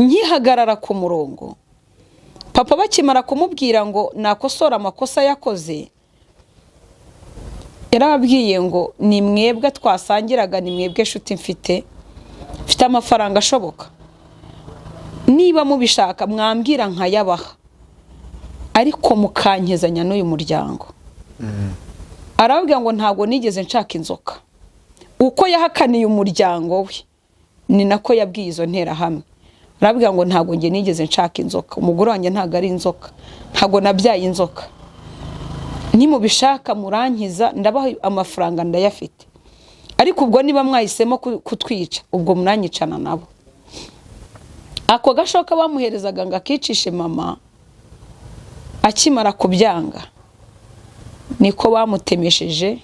nkihagarara ku murongo papa bakimara kumubwira ngo nakosora amakosa yakoze yarababwiye ngo ni mwebwe twasangiraga ni mwebwe shuti mfite amafaranga ashoboka niba mubishaka mwambwira nkayabaha ariko mukankezanya n'uyu muryango arababwira ngo ntago nigeze nshaka inzoka uko yahakaniye umuryango we ni nako yabwiye izo ntera hamwe arababwira ngo ntago nge nigeze nshaka inzoka umugore wanjye ntago ari inzoka ntago nabyaye inzoka nimubishaka murankiza ndabaha amafaranga ndayafite ariko ubwo niba mwahisemo kutwica ubwo muranyicana nabo ako gashoka bamuherezaga ngo akicishe mama akimara kubyanga niko bamutemesheje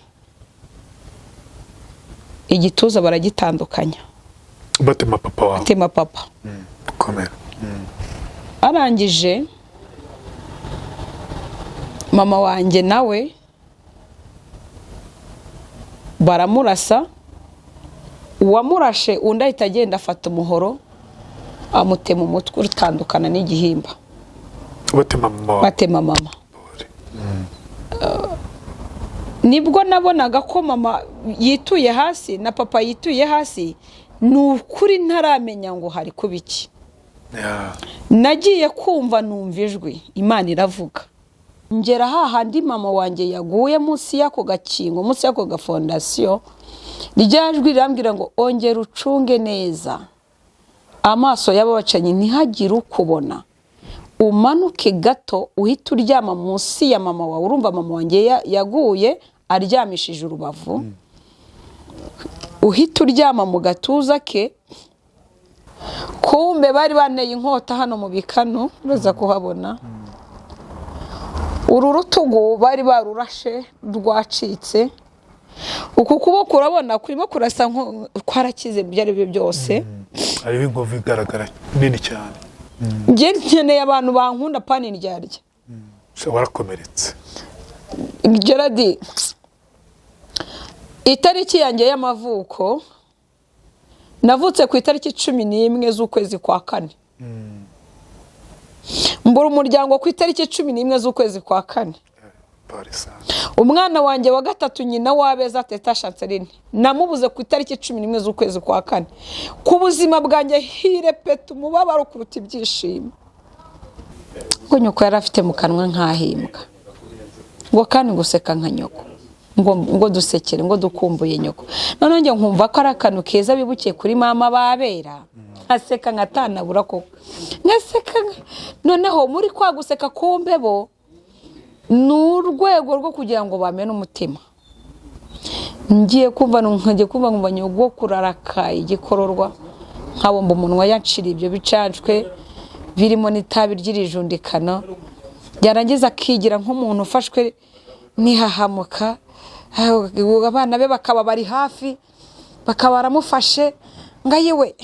igituza baragitandukanya batema papa wawe batema papa komera arangije mama wanjye nawe baramurasa uwamurashe undi ahita agenda afata umuhoro amutema umutwe utandukana n'igihimba batema mama nibwo nabonaga ko mama yituye hasi na papa yituye hasi nukuri ntaramenya ngo hari kubiki nagiye kumva numva ijwi Imana iravuga ngera hahandi mama wanjye yaguye munsi yako gakingo munsi yako gafondasiyo ryajwi rirambwira ngo ongera ucunge neza amaso y'ababacanye ntihagire ukubona umanuke gato uhita uryama munsi ya mama wawe urumva mama wanjye yaguye aryamishije urubavu uhita uryama mu gatuza ke kumbe bari baneye inkota hano mu bikano uraza kuhabona uru rutugu bari barurashe rwacitse uku kuboko urabona kurimo kurasa kwarakize byari byo byose ari bingovu igaragara nini cyane nge nkeneye abantu bankunda pani ndyarya warakomeretse Gerard itariki yanjye y'amavuko navutse ku itariki 11 z'ukwezi kwa kane mbura umuryango ku itariki 11 z'ukwezi kwa kane umwana wanjye wa gatatu nyina wabeza Teta Chanceline namubuze ku itariki 11 z'ukwezi kwa kane ku buzima bwanjye hirepeta umubabaro kuruta ibyishimo ngo nyoko yari afite mu kanwa nkahimbwa ngo kandi guseka nka nyoko ngo dusekere ngo dukumbuye nyoko none nge nkumva ko ari akantu keza bibukiye kuri mama babera aseka nkatanabura koko naseka noneho muri kwa guseka kumbebo n'urwego rwo kugira ngo bamene umutima ngiye kumva ngo nyogo kuraraka igikororwa nkabomba umunwa yacira ibyo bicanjwe birimo n'itabi ry'irijundikana yarangiza akigira nk'umuntu ufashwe nihahamuka abana be bakaba bari hafi bakaba baramufashe ngayiwe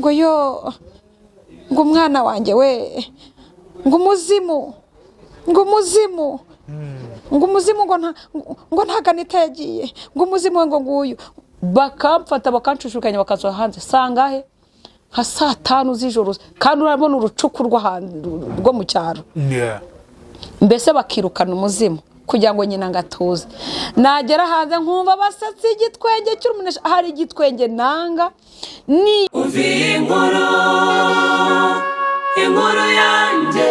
ngo yo ngo umwana wanjye we ngo umuzimu ngo ntaganita yagiye ngo umuzimu ngo nguyu bakamfata bakancushukanya bakazo hanze sangahe nka 5 z'ijoro kandi urabona urucuku rwo mu cyaro mbese bakirukana umuzimu kugira ngo nyina ngatuze nagera hanze nkumva basatsi igitwenge cy'urumunesha hari igitwenge nanga ni uvi inkuru yanjye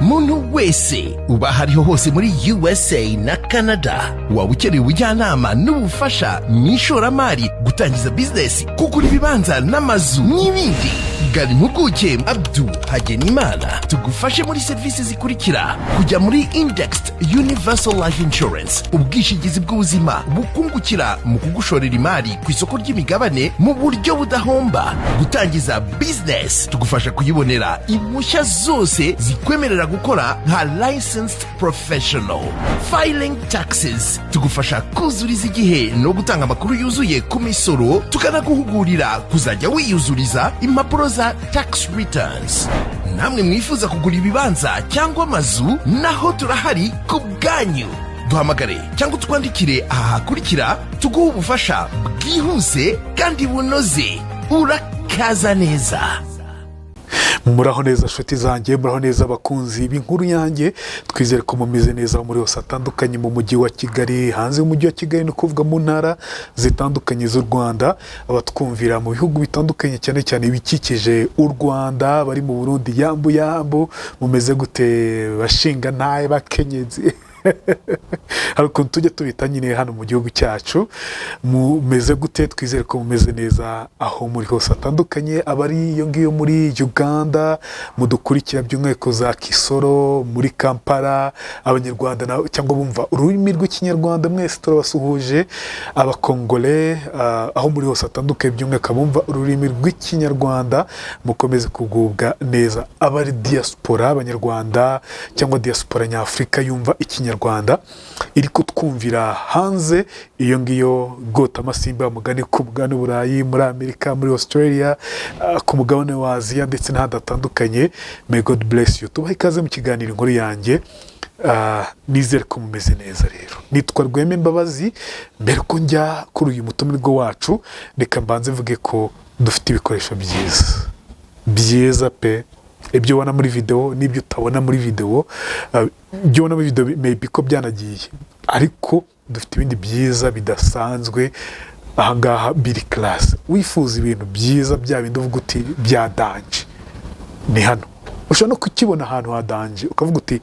muntu wese uba hariho hose muri USA na Canada waba ukeneye ubujyanama n'ubufasha n'ishoramari gutangiza business kugura ibibanza n'amazu n'ibindi gana impuguke Abdu Hagenimana tugufashe muri serivisi zikurikira kujya muri Indexed Universal Life Insurance ubwishingizi bw'ubuzima bukungukira mu kugushorera imari ku isoko ry'imigabane mu buryo budahomba gutangiza business tugufasha kuyibonera impushya zose zikwemerera gukora nka licensed professional filing taxes tugufasha kuzuriza igihe no gutanga amakuru yuzuye ku misoro tukanaguhugurira kuzajya wiyuzuriza impapuro za tax returns namwe mwifuza kugura ibibanza cyangwa amazu naho turahari ku bwanyu duhamagare cyangwa twandikire aha hakurikira tuguhe ubufasha bwihuse kandi bunoze. Urakaza neza. muraho neza nshuti zanjye, muraho neza abakunzi b'inkuru yanjye, twizere ko mumeze neza muri hose atandukanye mu mujyi wa Kigali, hanze y'umujyi wa Kigali, no kuvuga mu ntara zitandukanye z'u Rwanda, abatwumvira mu bihugu bitandukanye cyane cyane bikikije u Rwanda, bari mu Burundi yambu mumeze gute bashinga ntaye bakenyezi hari ukuntu tujya tubita nyine hano mu gihugu cyacu, mumeze gute? Twizere ko mumeze neza aho muri hose atandukanye, abari iyo ngiyo muri Uganda mudukurikira by'umwihariko za Kisoro, muri Kampala, abanyarwanda cyangwa bumva ururimi rw'ikinyarwanda mwese turabasuhuje, abakongole aho muri hose atandukanye by'umwihariko bumva ururimi rw'ikinyarwanda mukomeze kugubwa neza, abari diaspora abanyarwanda cyangwa diaspora nyafurika yumva ikinyarwanda iri kutwumvira hanze iyo ngiyo gota amasimba mugani ku mugabane Burayi, muri Amerika, muri Australia, ku mugabane wa Aziya ndetse n'ahandi hatandukanye. May God bless you. Tubahe ikaze mu kiganiro inkuru yanjye. Nizere ko mumeze neza rero. Nitwa Rweme Mbabazi. Mbere ko njya kuri uyu mutumirwa wacu, reka mbanze mvuge ko dufite ibikoresho byiza pe. Ibyo ubona muri video n'ibyo utabona muri video, ibyo ubona muri video maybe ko byanagiye, ariko dufite ibindi byiza bidasanzwe ahangaha biri class. Wifuza ibintu byiza bya bindi uvuga uti bya danje, ni hano. Ushobora no kukibona ahantu hadanje ukavuga uti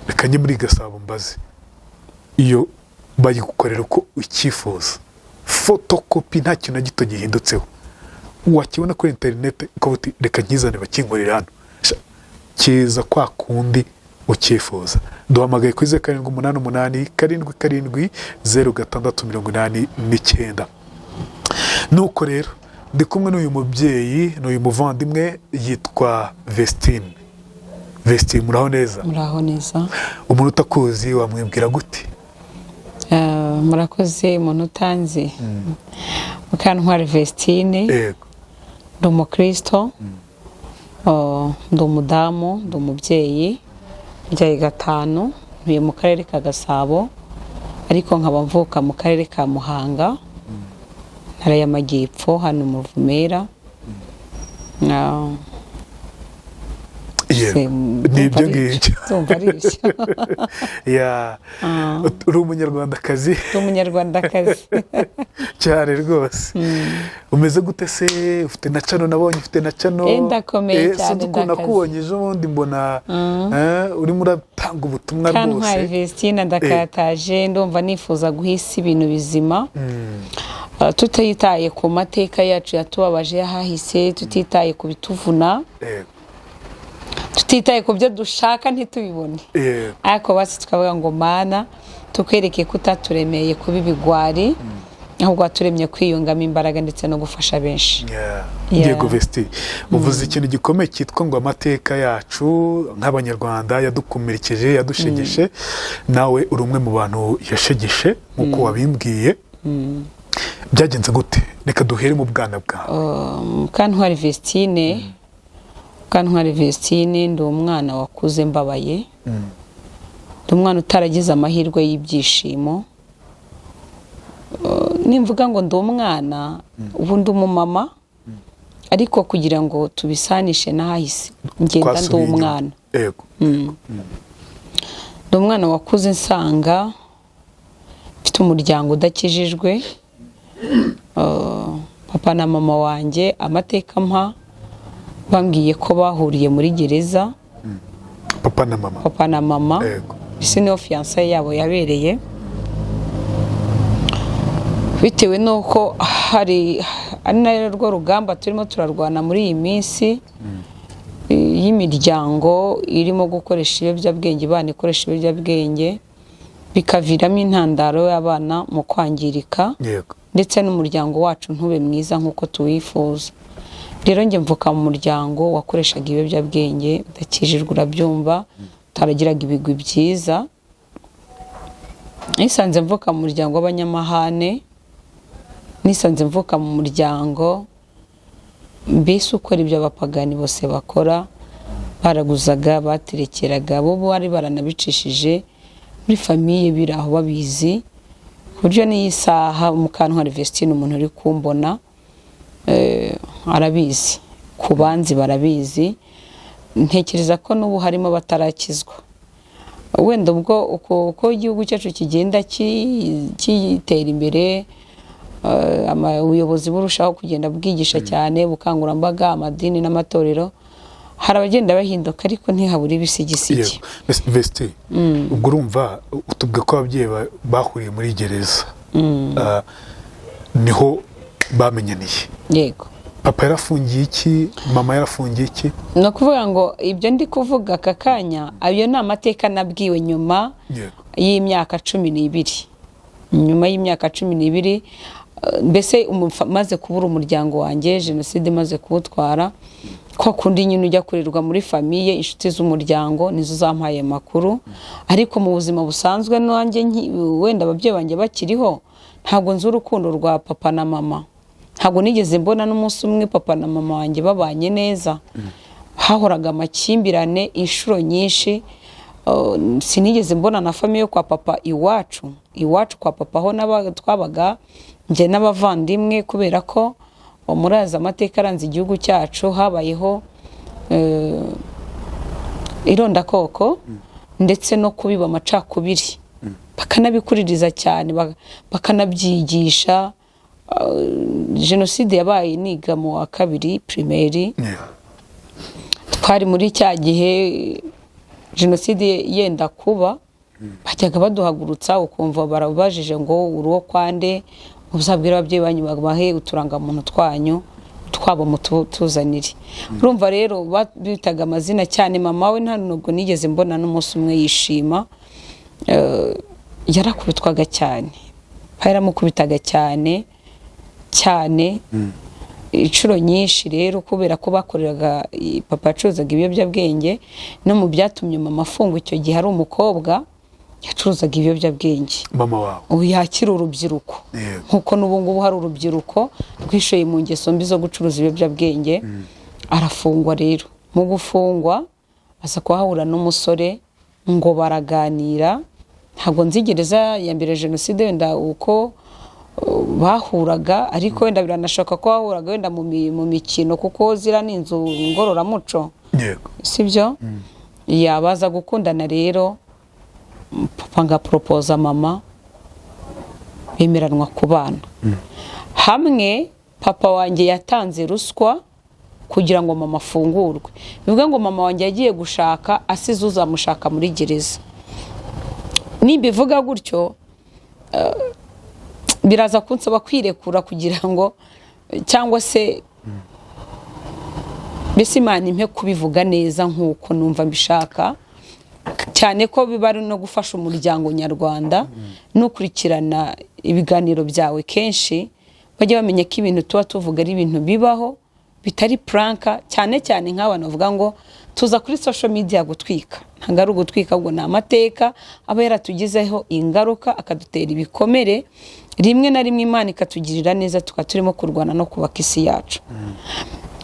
reka njye muri Gasabo mbaze, iyo bayigukorera uko ukifuza, photocopy nta kintu na gito gihindutseho, wakibona kuri internet ukavuga uti reka nkizane bakinkorera hano, kiza kwa kundi ukifuza. Duhamagaye kuri 0788 777 0689. Nuko rero ndi kumwe n'uyu mubyeyi, n'uyu muvandimwe yitwa Vestine. Vestine, muraho neza? Muraho neza. Umuntu utakuzi wamwibwira gute? Murakoze, umuntu utanzi. Mukantwari Vestine. Yego. Ndi umukristo. Ndi umudamu, ndi umubyeyi, mbyaye gatanu, ntuye mu karere ka Gasabo, ariko nkaba mvuka mu karere ka Muhanga, ntara y'Amajyepfo, hano mu Ruvumera. Nibyo ngibyo. Tumva ari byo. Uri umunyarwandakazi? Ndi umunyarwandakazi. Cyane rwose. Umeze gute se? Ufite na cano? Nabonye ufite na cano. Ndakomeye cyane, ndakazi. Nakubonye ejo bundi mbona urimo uratanga ubutumwa rwose. Kantwari Vestine ndakataje, ndumva nifuza guhisa ibintu bizima. Tutitaye ku mateka yacu yatubabaje yahahise, tutitaye ku bituvuna, tutitaye ku byo dushaka ntitubibone, ariko basi tukavuga ngo Mana tukwereke ko utaturemeye kuba ibigwari, ahubwo waturemye kwiyungamo imbaraga ndetse no gufasha benshi. Yego Vestine, uvuze ikintu gikomeye cyitwa ngo amateka yacu nk'abanyarwanda yadukomerekeje, yadushegeshe. Nawe uri umwe mu bantu yashegeshe nk'uko wabimbwiye. Byagenze gute? Reka duhere mu bwana bwawe. Kantwari Vestine, Kantwari Vestine ndi umwana wakuze mbabaye, ndi umwana utaragize amahirwe y'ibyishimo. Nimvuga ngo ndi umwana, ubu ndi umumama, ariko kugira ngo tubisanishe n'ahahise ngenda ndi umwana. Ndi umwana wakuze nsanga mfite umuryango udakijijwe. Papa na mama wanjye amateka mpa bambwiye ko bahuriye muri gereza. Papa na mama bise niyo fiancé yabo yabereye, bitewe nuko ari narwo rugamba turimo turarwana muri iyi minsi y'imiryango irimo gukoresha ibiyobyabwenge, bana ikoresha ibiyobyabwenge bikaviramo intandaro y'abana mu kwangirika, ndetse n'umuryango wacu ntube mwiza nk'uko tuwifuza. Rero njye mvuka mu muryango wakoreshaga ibiyobyabwenge, udakijijwe, urabyumva, utaragiraga ibigwi byiza. Nisanze mvuka mu muryango w'abanyamahane, nisanze mvuka mu muryango mbese ukora ibyo abapagani bose bakora, baraguzaga, baterekeraga, bo bari baranabicishije muri famiye biri aho babizi ku buryo n'iyi saha Mukantwari Vestine umuntu uri kumbona arabizi, ku banzi barabizi, ntekereza ko n'ubu harimo batarakizwa. Wenda ubwo uko igihugu cyacu kigenda kitera imbere, ubuyobozi burushaho kugenda bwigisha cyane, bukangurambaga, amadini n'amatorero, hari abagenda bahinduka ariko ntihabura ibisigisigi. Vestine, ubwo urumva utubwe ko ababyeyi bahuriye muri gereza, niho bamenyaniye. Yego. Papa yarafungiye iki, mama yarafungiye iki? No kuvuga ngo ibyo ndi kuvuga aka kanya, ayo ni amateka nabwiwe nyuma y'imyaka 12. Nyuma y'imyaka 12, mbese maze kubura umuryango wanjye, jenoside maze kuwutwara, ko kundi nyine ujya kurirwa muri famiye, inshuti z'umuryango nizo zampaye makuru, ariko mu buzima busanzwe nanjye wenda ababyeyi banjye bakiriho, ntabwo nzi urukundo rwa papa na mama. Ntabwo nigeze mbona n'umunsi umwe papa na mama wanjye babanye neza. Hahoraga amakimbirane inshuro nyinshi. Sinigeze mbona na famiye yo kwa papa iwacu kwa papa ho twabaga nje n'abavandimwe, kubera ko muraza amateka aranze igihugu cyacu, habayeho irondakoko ndetse no kubiba amacakubiri, bakanabikuririza cyane, bakanabyigisha. Jenoside yabaye niga mu wa 2 primaire, twari muri cya gihe jenoside yenda kuba, bajyaga baduhagurutsa ukumva barabajije ngo uruwo kwande, uzabwira ababyeyi banyu babahe uturangamuntu twanyu twabo mutuzanire. Urumva rero bitaga amazina cyane. Mama we nta nubwo nigeze mbona n'umunsi umwe yishima, yarakubitwaga cyane, yaramukubitaga cyane inshuro nyinshi. Rero kubera ko bakoreraga papa yacuruzaga ibiyobyabwenge, no mu byatumye mama afunga icyo gihe ari umukobwa yacuruzaga ibiyobyabwenge. Mama wawe ubu yakira urubyiruko, nkuko n'ubu ngubu hari urubyiruko rwishoye mu ngeso mbi zo gucuruza ibiyobyabwenge. Arafungwa rero, mu gufungwa aza kuhahura n'umusore ngo baraganira. Ntabwo nzi gereza ya mbere jenoside wenda uko bahuraga, ariko wenda biranashoka ko bahuraga wenda mu mikino, kuko zira n'inzu ngororamuco, sibyo? Yabaza gukundana rero, papa ngaporopoza mama, bemeranwa kubana. Hamwe papa wanjye yatanze ruswa kugira ngo mama afungurwe. Bivuga ngo mama wanjye yagiye gushaka asize uzamushaka muri gereza. Nimbivuga gutyo, biraza kunsaba kwirekura kugira ngo, cyangwa se mbese Imana impe kubivuga neza nkuko numva mbishaka, cyane ko biba ari no gufasha umuryango nyarwanda n'ukurikirana ibiganiro byawe kenshi, bajya bamenya ko ibintu tuba tuvuga ari ibintu bibaho, bitari pranka. Cyane cyane nk'abantu bavuga ngo tuza kuri social media gutwika, ntabwo ari ugutwika, ahubwo ni amateka aba yaratugizeho ingaruka, akadutera ibikomere, rimwe na rimwe Imana ikatugirira neza, tukaturimo kurwana no kubaka isi yacu.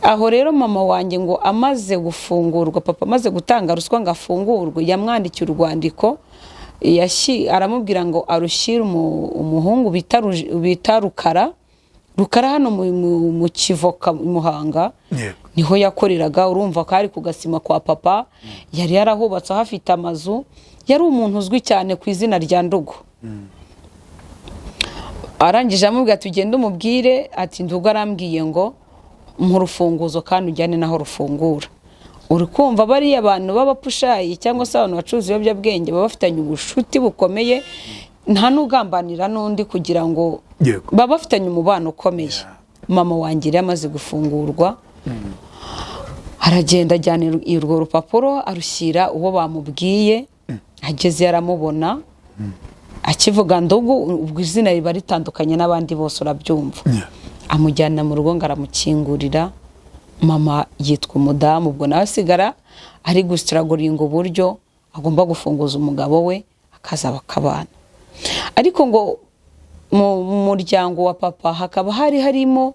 Aho rero mama wanjye ngo amaze gufungurwa, papa amaze gutanga ruswa ngo afungurwe, yamwandikiye urwandiko, aramubwira ngo arushyire umuhungu bita Rukara hano mu Kivoka Muhanga, niho yakoreraga. Urumva ko ari ku Gasima kwa papa, yari yarahubatse hafite amazu, yari umuntu uzwi cyane ku izina rya Ndugu. Arangije amubwira tugende umubwire ati Ndugu arambwiye ngo mu rufunguzo kandi ujyane naho rufungura. Uri kumva bari abantu b'abapushayi cyangwa se abantu bacuruza ibiyobyabwenge baba bafitanye ubushuti bukomeye, nta nugambanira n'undi kugira ngo baba bafitanye umubano ukomeye. Mama wanjye yamaze gufungurwa, aragenda ajyana urwo rupapuro arushyira uwo bamubwiye. Ageze yaramubona, akivuga Ndugu, ubwo izina riba ritandukanye n'abandi bose urabyumva. Amujyana mu rugo ngo aramukingurira. Mama yitwa umudamu, ubwo nawe asigara ari gusitiragoringa uburyo agomba gufunguza umugabo we akaza bakabana. Ariko ngo mu muryango wa papa hakaba harimo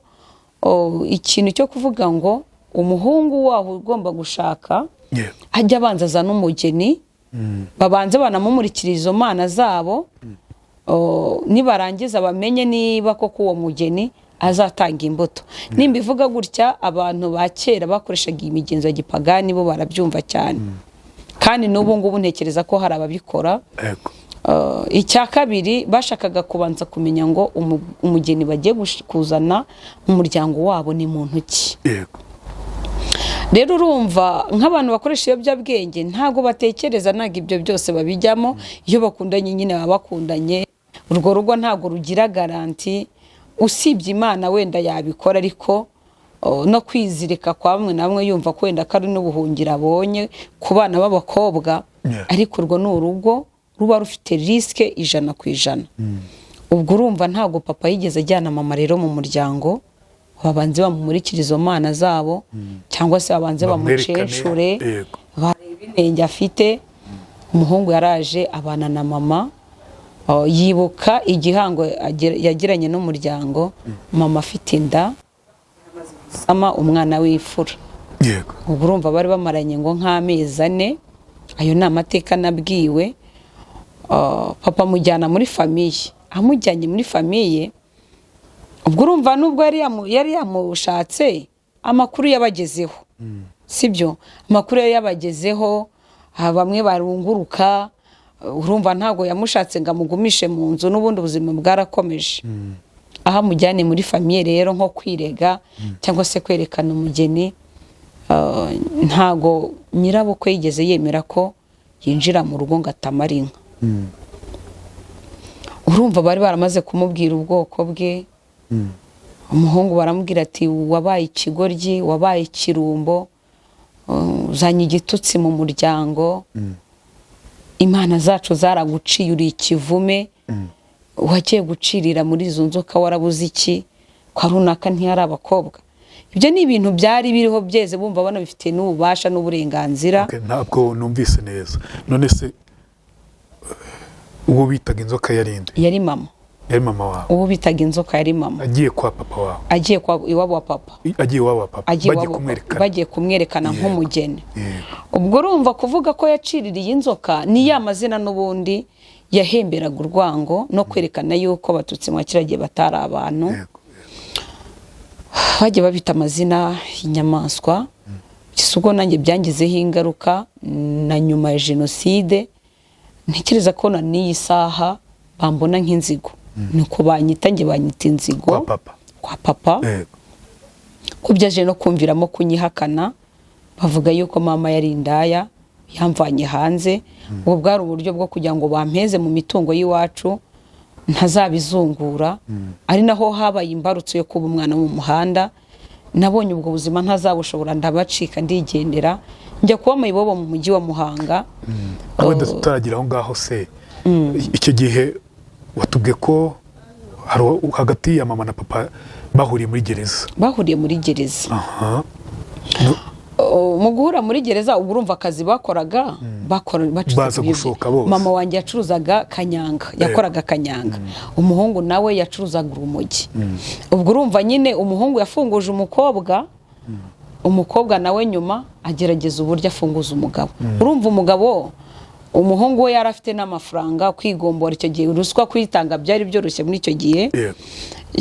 ikintu cyo kuvuga ngo umuhungu waho ugomba gushaka ajya abanzaza n'umugeni babanze banamumurikira izo mana zabo, nibarangiza bamenye niba koko uwo mugeni azatanga imbuto. Nimba ivuga gutya, abantu ba kera bakoreshaga imigenzo ya gipagani bo barabyumva cyane, kandi n'ubu ngubu ntekereza ko hari ababikora. Icya kabiri, bashakaga kubanza kumenya ngo umugeni bagiye kuzana mu muryango wabo ni muntu ki. Rero urumva nk'abantu bakoresha ibiyobyabwenge ntago batekereza, ntago ibyo byose babijyamo. Iyo bakundanye nyine baba bakundanye, urwo rugo ntago rugira garanti, usibye Imana wenda yabikora, ariko no kwizirika kwa bamwe na bamwe yumva ko wenda kari n'ubuhungiro abonye ku bana b'abakobwa. Ariko urwo ni urugo ruba rufite risike 100%. Ubwo urumva ntago papa yigeze ajyana mama rero mu muryango, babanze bamumurikira izo mana zabo, cyangwa se babanze bamucenshure, bareba inenge afite. Umuhungu yaraje abana na mama, yibuka igihango yagiranye n'umuryango, mama afite inda sama umwana w'ifura. Ubwo urumva bari bamaranye ngo nk'amezi 4. Ayo ni amateka nabwiwe. Papa amujyana muri famiye, amujyanye muri famiye. Ubwo urumva nubwo yari yamushatse, amakuru yabagezeho, sibyo? Amakuru yabagezeho, bamwe barunguruka. Urumva ntago yamushatse ngo amugumishe mu nzu, n'ubundi ubuzima bwarakomeje. Aha mujyane muri famiye rero nko kwirega cyangwa se kwerekana umugeni, ntago nyirabukwe yigeze yemera ko yinjira mu rugo ngo atamara inka. Urumva bari baramaze kumubwira ubwoko bwe. Umuhungu baramubwira ati wabaye ikigoryi, wabaye ikirumbo, uzanye igitutsi mu muryango, imana zacu zaraguciye uri ikivume, wagiye gucirira muri izo nzoka warabuze iki, kwa runaka ntiyari abakobwa. Ibyo ni ibintu byari biriho byeze, bumva bana bifite n'ububasha n'uburenganzira. Ntabwo numvise neza. None se uwo bitaga inzoka yarinde? Yari mama. Yari mama wawe? Uwo bitaga inzoka yari mama. Agiye kwa papa wawe? Agiye kwa iwabo wa papa. Agiye iwabo wa papa, bagiye kumwerekana nk'umugeni. Ubwo urumva kuvuga ko yaciririye inzoka ni ya mazina n'ubundi yahemberaga urwango no kwerekana yuko Abatutsi mu kiragiye batari abantu. Bagiye babita amazina y'inyamaswa. Ubwo nanjye byangizeho ingaruka na nyuma ya jenoside. Ntekereza ko na n'iyi saha bambona nk'inzigo. Nuko banyita inzigo kwa papa. Ko byaje no kumviramo kunyihakana, bavuga yuko mama yari indaya, yamvanye hanze. Ubwo bwari uburyo bwo kugira ngo bampeze mu mitungo y'iwacu ntazabizungura. Ari naho habaye imbarutso yo kuba umwana mu muhanda. Nabonye ubwo buzima ntazabushobora, ndabacika ndigendera njya kuba mayibobo mu mujyi wa Muhanga. Wenda tutaragira aho ngaho se, icyo gihe watubwiye ko hagati ya mama na papa bahuriye muri gereza. Bahuriye muri gereza. Mu guhura muri gereza ubwo urumva akazi bakoraga, baza gushoka bose. Mama wanjye yacuruzaga kanyanga, yakoraga kanyanga. Umuhungu nawe yacuruzaga urumogi. Ubwo urumva nyine umuhungu yafunguje umukobwa nawe nyuma agerageza uburyo afunguza umugabo. Urumva umugabo, umuhungu we yari afite n'amafaranga, kwigombora icyo gihe ruswa kwitanga byari byoroshye muri icyo gihe.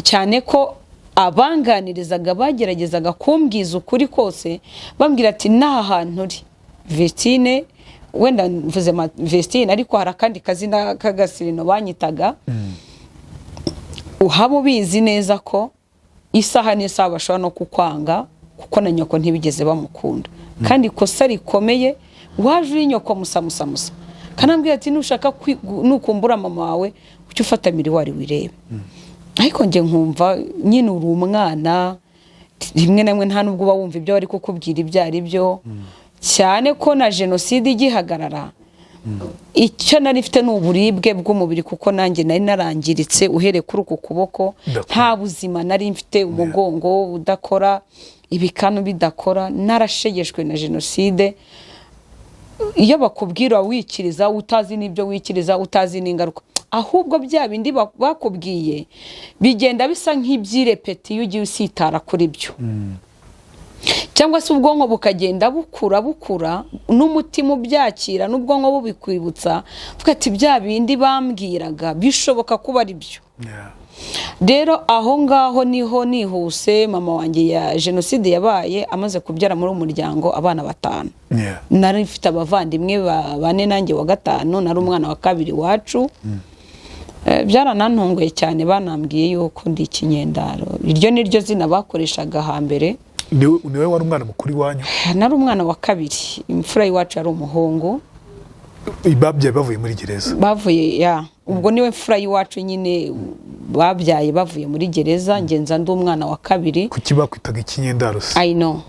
Cyane ko abanganirizaga bageragezaga kumbwiza ukuri kose, bambwira ati nta hantu uri Vestine, wenda mvuze Vestine ariko hari akandi kazina k'agasirino banyitaga. Uhaba ubizi neza ko isaha n'isaha bashobora no kukwanga kuko na nyoko ntibigeze bamukunda. Kandi ikosa rikomeye, waje uri nyoko musa. Kanambwira ati nushaka nukumbura mama wawe ucyo ufata miriwari wirebe. Ariko nge nkumva nyine uri umwana, rimwe na rimwe nta nubwo uba wumva ibyo bari kukubwira ibyo ari byo. Cyane ko na jenoside igihagarara, icyo nari mfite n'uburibwe bw'umubiri kuko nanjye nari narangiritse uhereye kuri uku kuboko. Nta buzima nari mfite, umugongo udakora, ibikanu bidakora, narashegeshwe na jenoside. Iyo bakubwira wikiriza utazi n'ibyo wikiriza, utazi n'ingaruka, ahubwo bya bindi bakubwiye bigenda bisa nk'ibyirepeti iyo ugiye usitara kuri byo. cyangwa se ubwonko bukagenda bukura n'umutima ubyakira n'ubwonko bubikwibutsa vuga ati bya bindi bambwiraga bishoboka kuba ari byo. Rero aho ngaho niho nihuse mama wanjye ya jenoside yabaye amaze kubyara muri umuryango abana 5. Nari mfite abavandimwe bane nanjye wa 5 nari umwana wa 2 wacu. Byaranantunguye cyane banambwiye yuko ndi ikinyendaro. Iryo niryo zina bakoreshaga hambere. Niwe wari umwana mukuru wanyu? Nari umwana wa 2. Imfura y'iwacu ari umuhungu. Babyaye bavuye muri gereza? Bavuye ubwo niwe mfura y'iwacu nyine babyaye bavuye muri gereza, ngenza ndi umwana wa 2. Kuki bakwitaga ikinyendaro se? I know.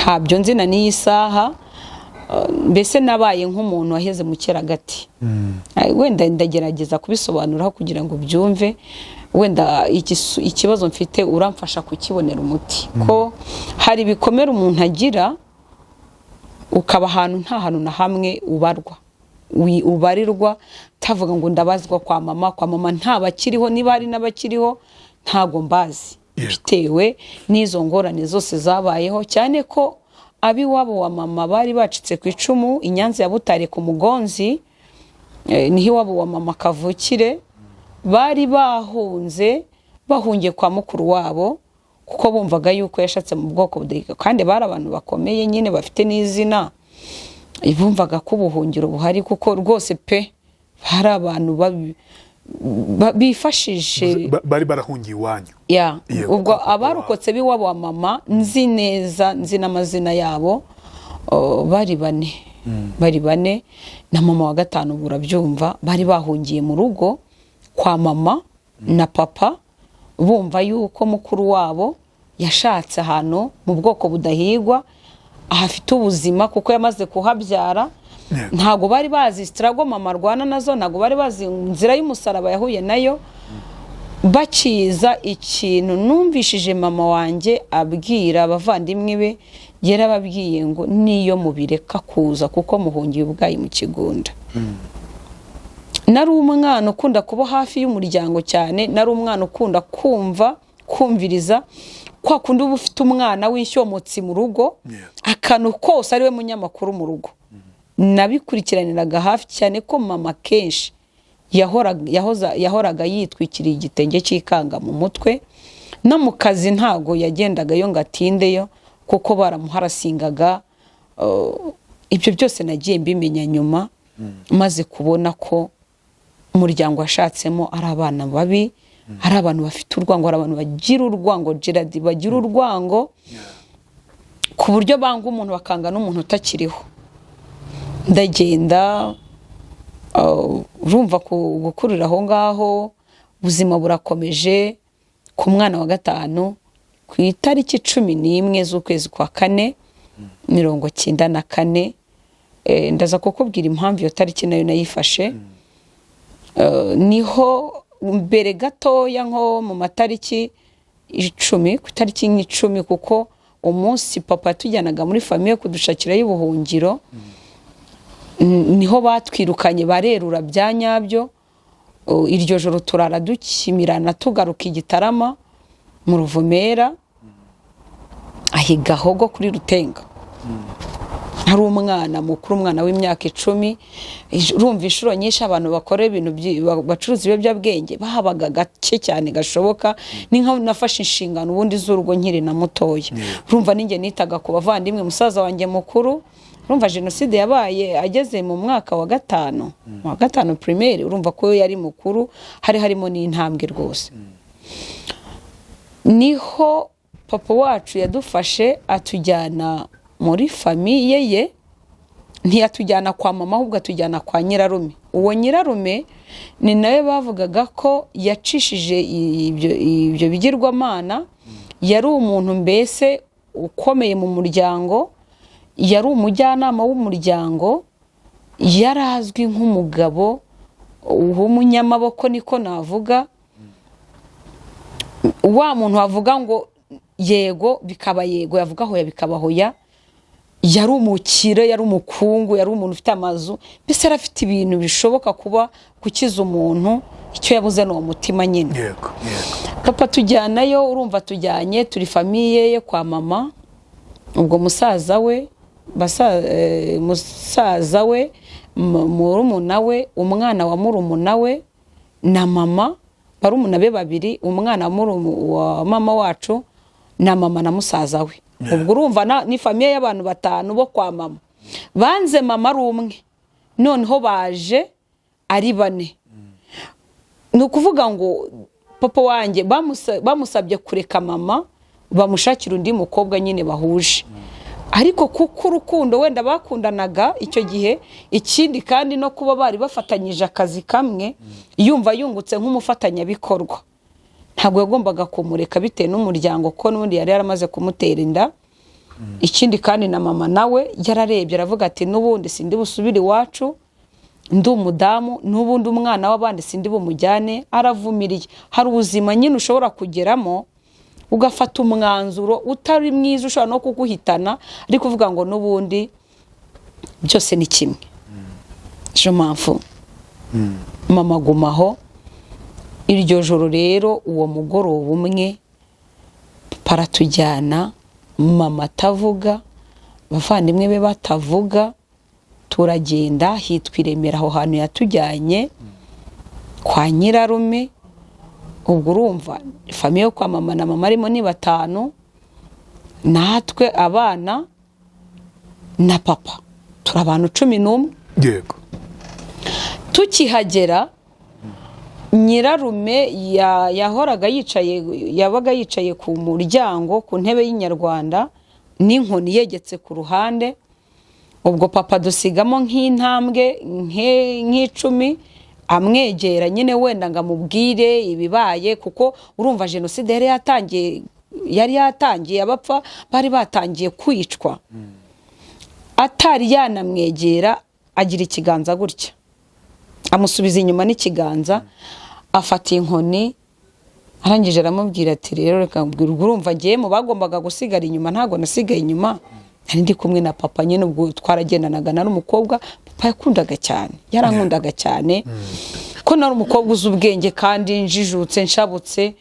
Habyo nzina n'iyi saha mbese nabaye nk'umuntu waheze mu Cyeragati. Wenda ndagerageza kubisobanuraho kugira ngo byumve, wenda ikibazo mfite uramfasha kukibonera umuti. Ko hari ibikomere umuntu agira ukaba ahantu nta hantu na hamwe ubarirwa tavuga ngo ndabazwa kwa mama nta bakiriho, niba hari n'abakiriho ntago mbazi, bitewe n'izo ngorane zose zabayeho, cyane ko abiwabo wa mama bari bacitse ku icumu Inyanza ya Butare ku Mugonzi, niho iwabo wa mama kavukire, bari bahungiye kwa mukuru wabo kuko bumvaga yuko yashatse mu bwoko budahika, kandi bari abantu bakomeye nyine bafite n'izina, bumvaga ko ubuhungiro buhari kuko rwose pe hari abantu bifashije bari barahungiye iwanyu. Ubwo abarokotse biwabo wa mama nzi neza, nzi n'amazina yabo, bari 4 na mama wa 5 burabyumva, bari bahungiye mu rugo kwa mama na papa bumva yuko mukuru wabo yashatse ahantu mu bwoko budahigwa ahafite ubuzima kuko yamaze kuhabyara. Ntago bari bazi struggle mama rwana nazo, ntago bari bazi inzira y'umusaraba yahuye nayo. Bakiza ikintu numvishije mama wanjye abwira abavandimwe be, yarababwiye ngo niyo mubireka kuza kuko muhungiye ubwayi mu Kigunda. Nari umwana ukunda kuba hafi y'umuryango cyane, nari umwana ukunda kumviriza kwa kundi uba ufite umwana w'ishyomotsi mu rugo, akantu kose ariwe munyamakuru mu rugo. Nabikurikiraniraga hafi cyane ko mama kenshi yahoraga yitwikiriye igitenge cy'ikanga mu mutwe, no mu kazi ntago yagendaga yo ngatindeyo kuko baramuharasingaga. Ibyo byose nagiye mbimenya nyuma maze kubona ko umuryango washatsemo ari abana babi, ari abantu bafite urwango, ari abantu bagira urwango, Gerard bagira urwango ku buryo banga umuntu bakanga n'umuntu utakiriho. Ndagenda urumva gukurira aho ngaho, ubuzima burakomeje. Ku mwana wa 5 ku itariki 11 z'ukwezi kwa 4 1994, ndaza kukubwira impamvu iyo tariki nayo nayifashe. Niho mbere gatoya nko mu matariki 10, ku itariki 10 kuko umunsi papa tujyanaga muri famiye kudushakira y'ubuhungiro, niho batwirukanye barerura bya nyabyo. Iryo joro turara dukimirana tugaruka Igitarama mu Ruvumera ahigahogo kuri Rutenga. Hari umwana mukuru, umwana w'imyaka 10, urumva inshuro nyinshi abantu bakora ibintu bacuruza ibiyobyabwenge bahabaga gake cyane gashoboka. Ni nka nafashe inshingano ubundi z'urugo nkiri na mutoya. Urumva ninjye nitaga ku bavandimwe, musaza wanjye mukuru. Urumva jenoside yabaye ageze mu mwaka wa 5 primaire, urumva ko yari mukuru, hari harimo n'intambwe rwose. Niho papa wacu yadufashe atujyana muri famiye ye, ntiyatujyana kwa mama ahubwo atujyana kwa nyirarume. Uwo nyirarume ni nawe bavugaga ko yacishije ibyo bigirwamana, yari umuntu mbese ukomeye mu muryango, yari umujyanama w'umuryango, yarazwi nk'umugabo w'umunyamaboko niko navuga. Wa muntu wavuga ngo yego bikaba yego, yavuga hoya bikaba hoya. Yari umukire, yari umukungu, yari umuntu ufite amazu, mbese arafite ibintu bishoboka kuba gukiza umuntu. Icyo yabuze no mutima nyine. Papa tujyanayo, urumva tujyanye turi famiye ye kwa mama. ubwo musaza we murumuna we, umwana wa murumuna we na mama, barumuna be babiri, umwana wa mama wacu na mama na musaza we. Ubwo urumva ni famiye y'abantu 5 bo kwa mama. Banze mama ari umwe, noneho baje ari 4. Ni ukuvuga ngo papa wanjye bamusabye kureka mama bamushakira undi mukobwa nyine bahuje. Ariko kuko urukundo wenda bakundanaga icyo gihe, ikindi kandi no kuba bari bafatanyije akazi kamwe, yumva yungutse nk'umufatanyabikorwa, ntabwo yagombaga kumureka bitewe n'umuryango ko n'undi yari yaramaze kumutera inda. Ikindi kandi na mama nawe yararebye aravuga ati n'ubundi sindi busubire iwacu, ndi umudamu, n'ubundi umwana w'abandi sindi bumujyane. Aravumiriye. Hari ubuzima nyine ushobora kugeramo ugafata umwanzuro utari mwiza, ushobora no kuguhitana, ariko uvuga ngo n'ubundi byose ni kimwe. Je m'en mama gumaho. Iryo joro rero uwo mugoroba umwe paratujyana, mama atavuga, bavandimwe be batavuga, turagenda hitwa Iremera, aho hantu yatujyanye kwa nyirarume. Ubwo urumva famiye yo kwa mama na mama arimo ni 5, natwe abana na papa turi abantu 11. Yego. Tukihagera nyirarume yahoraga yabaga yicaye ku muryango ku ntebe y'inyarwanda n'inkoni yegetse ku ruhande. Ubwo papa dusigamo nk'intambwe nk'icumi, amwegera nyine wenda ngamubwire ibibaye, kuko urumva jenoside yari yatangiye abapfa bari batangiye kwicwa. Atari yanamwegera agira ikiganza gutya, amusubiza inyuma n'ikiganza, afata inkoni, arangije aramubwira ati rero reka mbwira, urumva ngiye mu bagombaga gusigara inyuma ntago nasigaye inyuma, nari ndi kumwe na papa nyine. Ubwo twaragendanaga, nari umukobwa papa yakundaga cyane, yarankundaga cyane, ko nari umukobwa uzi ubwenge kandi njijutse nshabutse,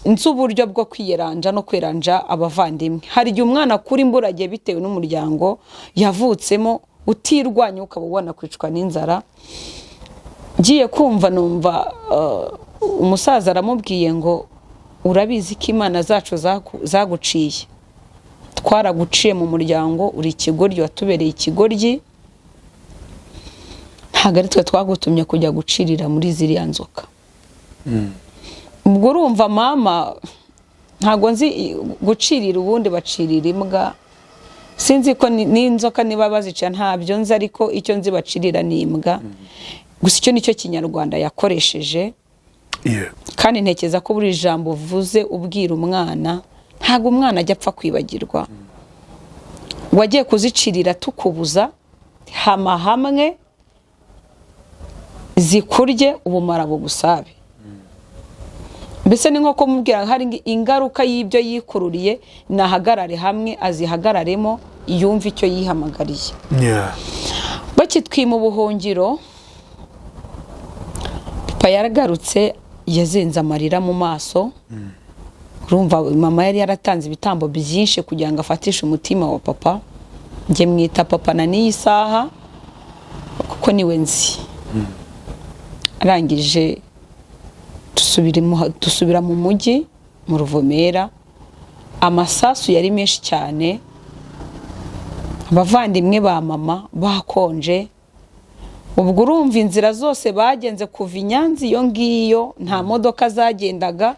nzi uburyo bwo kwiyeranja no kweranja abavandimwe. Hari igihe umwana kuri imburagihe bitewe n'umuryango yavutsemo, utirwanya ukaba ubona kwicwa n'inzara. Ngiye kumva numva umusaza aramubwiye ngo urabizi ko imana zacu zaguciye, twaraguciye mu muryango, uri ikigoryi, watubereye ikigoryi, ntabwo ari twe twagutumye kujya gucirira muri ziriya nzoka. Ubwo urumva mama ntabwo nzi gucirira, ubundi bacirira imbwa, sinzi ko n'inzoka niba bazicira ntabyo nzi, ariko icyo nzi bacirira ni imbwa. Gusa icyo nicyo kinyarwanda yakoresheje. Kandi ntekeza ko buri jambo uvuze ubwira umwana, ntabwo umwana ajya apfa kwibagirwa. Wagiye kuzicirira tukubuza, hama hamwe zikurye ubumara bugusabe. Mbese ni nko kumubwira hari ingaruka y'ibyo yikururiye, nahagarare hamwe azihagararemo, yumva icyo yihamagariye. Bakitwima ubuhungiro, papa yaragarutse, yazinze amarira mu maso. Urumva mama yari yaratanze ibitambo byinshi kugira ngo afatishe umutima wa papa. Nge mwita papa na n'iyi saha kuko niwe nzi. Arangije dusubira mu mujyi mu Ruvumera. Amasasu yari menshi cyane, abavandimwe ba mama bakonje. Ubwo urumva inzira zose bagenze kuva Inyanza iyo ngiyo, nta modoka zagendaga,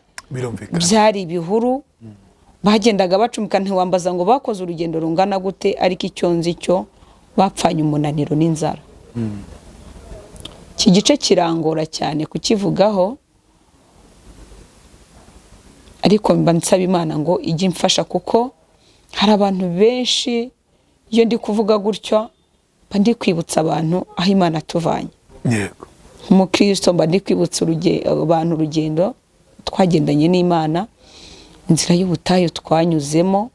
byari ibihuru, bagendaga bacumika. Ntiwambaza ngo bakoze urugendo rungana gute, ariko icyo nzi cyo bapfanye umunaniro n'inzara. Iki gice kirangora cyane kukivugaho, ariko mba nsaba Imana ngo ijye imfasha, kuko hari abantu benshi iyo ndi kuvuga gutyo mba ndi kwibutsa abantu aho Imana atuvanye. Yego. Umukristo mba ndi kwibutsa abantu urugendo twagendanye n'Imana, inzira y'ubutayu twanyuzemo,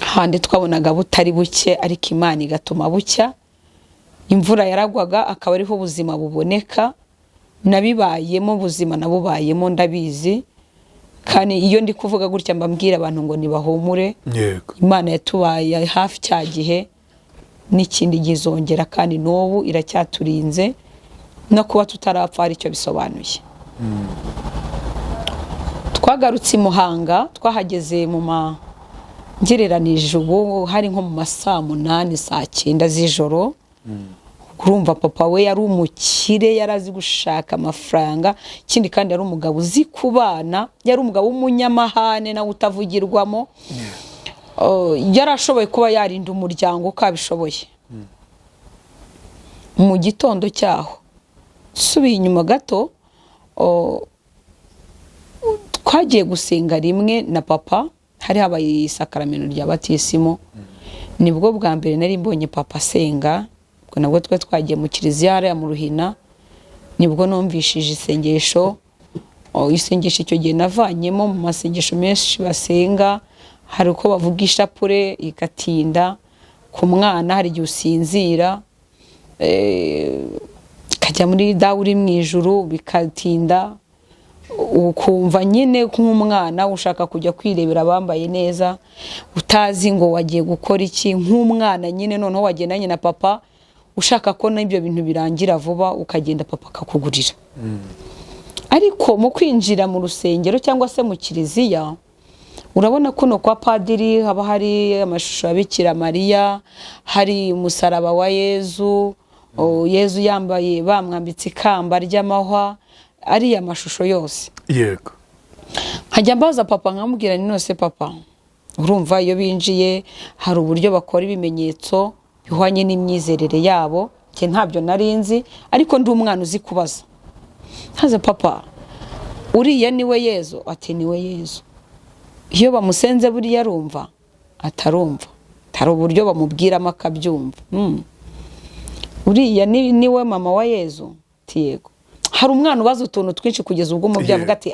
handi twabonaga butari buke ariko Imana igatuma bucya. Imvura yaragwaga akaba ariho ubuzima buboneka, nabibayemo ubuzima nabubayemo ndabizi, kandi iyo ndi kuvuga gutya mbabwira abantu ngo nibahumure, yego, Imana yatubaye hafi cya gihe n'ikindi gizongera, kandi n'ubu iracyaturinze, no kuba tutarapfa hari icyo bisobanuye. Twagarutse i Muhanga, twahageze mu ngereranije ubu hari nko mu masaa 8 saa 9 z'ijoro. Urumva papa we yari umukire, yarazi gushaka amafaranga, ikindi kandi yari umugabo uzi kubana, yari umugabo w'umunyamahane nawe utavugirwamo. Yarashoboye kuba yarinda umuryango uko abishoboye. Mu gitondo cyaho subiye inyuma gato, twagiye gusenga rimwe na papa, hari habaye isakaramento rya batisimo. Nibwo bwa mbere nari mbonye papa asenga, ubwo nabwo twagiye mu kiliziya ya mu Ruhina, nibwo numvishije isengesho. Isengesho icyo gihe navanyemo mu masengesho menshi basenga, hari uko bavuga ishapure igatinda ku mwana, hari igihe usinzira kajya muri dawe uri mu ijuru bikatinda, ukumva nyine nk'umwana ushaka kujya kwirebera abambaye neza, utazi ngo wagiye gukora iki, nk'umwana nyine noneho wagendanye na papa ushaka ko n'ibyo bintu birangira vuba, ukagenda papa akakugurira. Ariko mu kwinjira mu rusengero cyangwa se mu kiliziya, urabona kuno kwa padiri haba hari amashusho ya Bikira Mariya, hari umusaraba wa Yezu, Yezu yambaye bamwambitse ikamba ry'amahwa, ari amashusho yose. yego, Nkajya mbaza papa nkamubwira ni nose papa, urumva iyo binjiye hari uburyo bakora ibimenyetso bihwanye n'imyizerere yabo, cye ntabyo narinzi, ariko ndi umwana uzi kubaza. Haze papa, uriya niwe Yezu? Ati niwe Yezu. Iyo bamusenze buriya arumva? Atarumva. Hari uburyo bamubwiramo akabyumva. Uriya niwe mama wa Yezu? Ati yego. Hari umwana ubaza utuntu twinshi kugeza ubwo umubyeyi avuga ati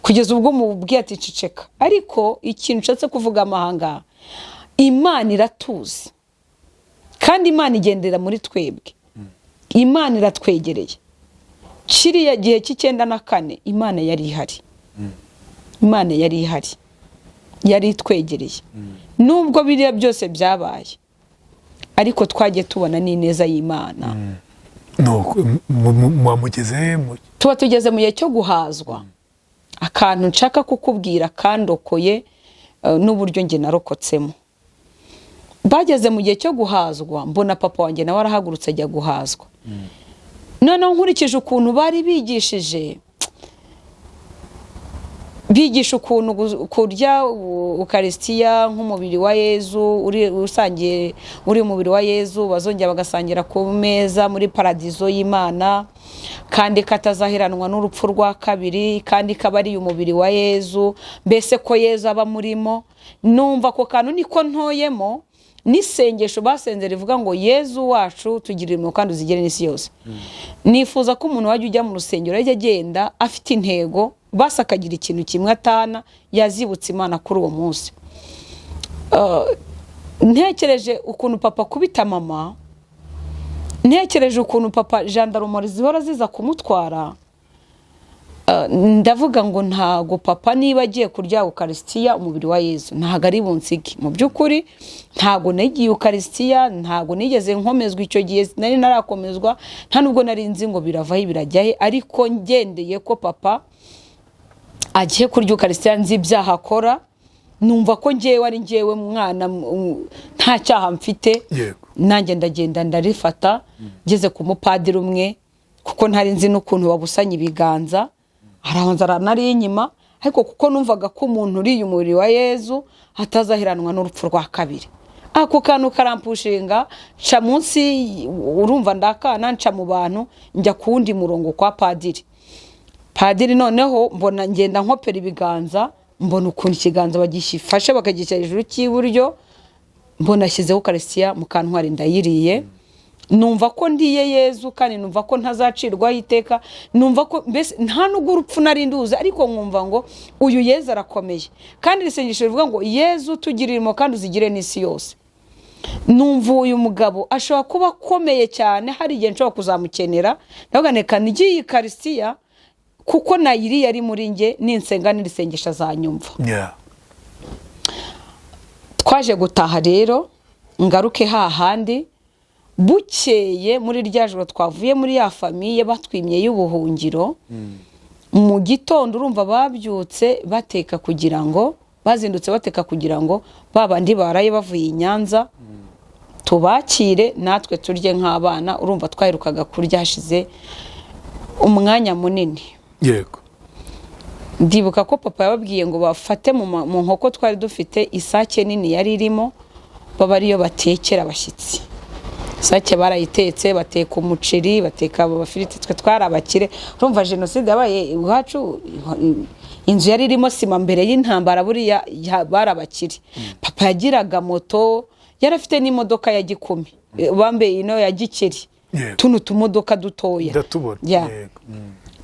kugeza ubwo umubwiye ati ciceka. Ariko ikintu nshatse kuvuga amahanga, Imana iratuzi kandi Imana igendera muri twebwe. Imana iratwegereye. Kiriya gihe cy'94 Imana yari ihari. Imana yari ihari, yari itwegereye. Nubwo biriya byose byabaye, ariko twagiye tubona n'ineza y'Imana. Tuba tugeze mu gihe cyo guhazwa. Akantu nshaka kukubwira kandokoye n'uburyo nge narokotsemo. Bageze mu gihe cyo guhazwa, mbona papa wanjye nawe arahagurutse ajya guhazwa. Noneho nkurikije ukuntu bari bigishije, bigisha ukuntu kurya Ukaristiya nk'umubiri wa Yezu, usangiye uri umubiri wa Yezu, bazongera bagasangira ku meza muri paradizo y'Imana, kandi katazaheranwa n'urupfu rwa kabiri, kandi kaba ari umubiri wa Yezu, mbese ko Yezu aba murimo. Numva ko kantu niko ntoyemo, n'isengesho basenze rivuga ngo Yezu wacu tugirire impuhwe kandi uzigire n'isi yose. Nifuza ko umuntu wajya ujya mu rusengero ajya agenda afite intego, basa akagira ikintu kimwe atana yazibutse Imana kuri uwo munsi. Ntekereje ukuntu papa kubita mama, ntekereje ukuntu papa gendarmerie zihora ziza kumutwara. Ndavuga ngo ntago papa niba agiye kurya Ukaristiya umubiri wa Yezu ntago ari bunsiki. Mu byukuri ntago nagiye Ukaristiya, ntago nigeze nkomezwa icyo gihe, nari narakomezwa, nta nubwo nari nzi ngo biravaho birajyahe, ariko ngendeye ko papa agiye kurya Ukaristiya nzi ibyaha akora, numva ko ngewe ari ngewe mwana nta cyaha mfite. Nanjye ndagenda ndarifata, ngeze ku mupadiri umwe, kuko ntari nzi n'ukuntu babusanya ibiganza, arabanza nari inyuma, ariko kuko numvaga ko umuntu uri umubiri wa Yezu atazaheranwa n'urupfu rwa kabiri. Ako kantu karampushinga, nca munsi, urumva ndakana nca mu bantu njya kuwundi murongo kwa padiri. Padiri noneho mbona ngenda nkopera ibiganza, mbona ukuntu ikiganza bagifashe bakagica hejuru cy'iburyo, mbona ashyizeho Ukaristiya mu kantwari ndayiriye. Numva ko ndiye Yezu, kandi numva ko ntazacirwaho iteka, numva ko mbese nta nubwo urupfu nari nduzi, ariko nkumva ngo uyu Yezu arakomeye. Kandi isengesho rivuga ngo Yezu tugirire impuhwe kandi uzigire n'isi yose. Numva uyu mugabo ashobora kuba akomeye cyane, hari igihe nshobora kuzamukenera, ndavuga neka ngiye Ukaristiya kuko nayiri yari muri nge ninsenga n'irisengesha zanyumva. Twaje gutaha rero ngaruke hahandi bukeye muri rya joro twavuye muri ya famiye batwimye y'ubuhungiro. Mu gitondo urumva babyutse bateka kugira ngo bazindutse bateka kugira ngo babandi baraye bavuye i Nyanza tubakire natwe turye nk'abana. Urumva twayirukaga kurya hashize umwanya munini. Yego. Ndibuka ko papa yababwiye ngo bafate mu nkoko twari dufite isake nini yari irimo baba ariyo batekera abashyitsi. Isake barayitetse bateka umuceri bateka abafiriti twe twari abakire. Urumva jenoside yabaye iwacu inzu yari irimo sima mbere y'intambara buriya barabakire. Papa yagiraga moto yarafite n'imodoka ya Gikumi bambe ino ya Gikeri tuno tumodoka dutoya ndatubona. Yego.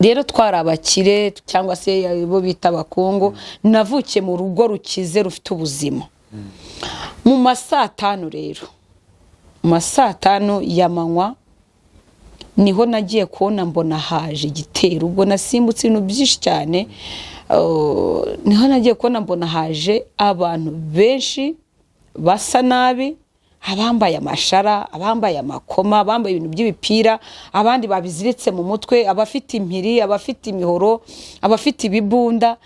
Rero twari abakire cyangwa se bo bita abakungu. Navukiye mu rugo rukize rufite ubuzima. Mu masaa 5 rero mu masaa 5 y'amanywa niho nagiye kubona mbona haje igitero. Ubwo nasimbutse ibintu byinshi cyane. Niho nagiye kubona mbona haje abantu benshi basa nabi, abambaye amashara, abambaye amakoma, abambaye ibintu by'ibipira, abandi babiziritse mu mutwe, abafite impiri, abafite imihoro, abafite ibibunda,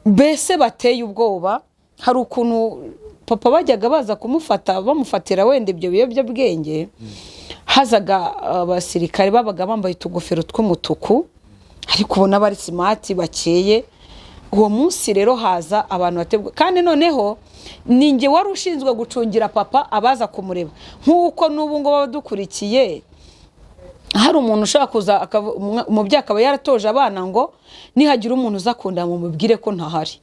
bese bateye ubwoba. Hari ukuntu papa bajyaga baza kumufata bamufatira wenda ibyo biyobyabwenge, hazaga abasirikare babaga bambaye utugofero tw'umutuku ariko ubona bari smart bakeye. Uwo munsi rero haza abantu batebwe kandi noneho ninge wari ushinzwe gucungira papa abaza kumureba. Nkuko n'ubu ngo badukurikiye hari umuntu ushaka kuza mu byakaba yaratoje abana ngo nihagira umuntu uzakunda mu mubwire ko ntahari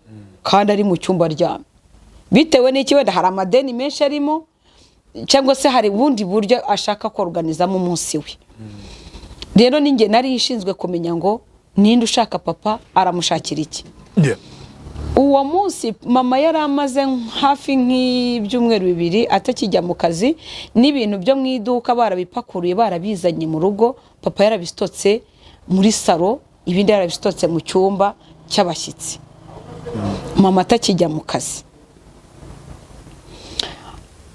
kandi ari mu cyumba ryame bitewe n'iki wenda hari amadeni menshi arimo cyangwa se hari ubundi buryo ashaka ko organizamo umunsi we. Rero ninge nari ishinzwe kumenya ngo ninde ushaka papa aramushakira iki. Uwo munsi mama yari amaze hafi nk'ibyumweru 2 atakijya mu kazi n'ibintu byo mu iduka barabipakuruye barabizanye mu rugo. Papa yarabistotse muri saro, ibindi yarabistotse mu cyumba cy'abashyitsi. Mama atakijya mu kazi.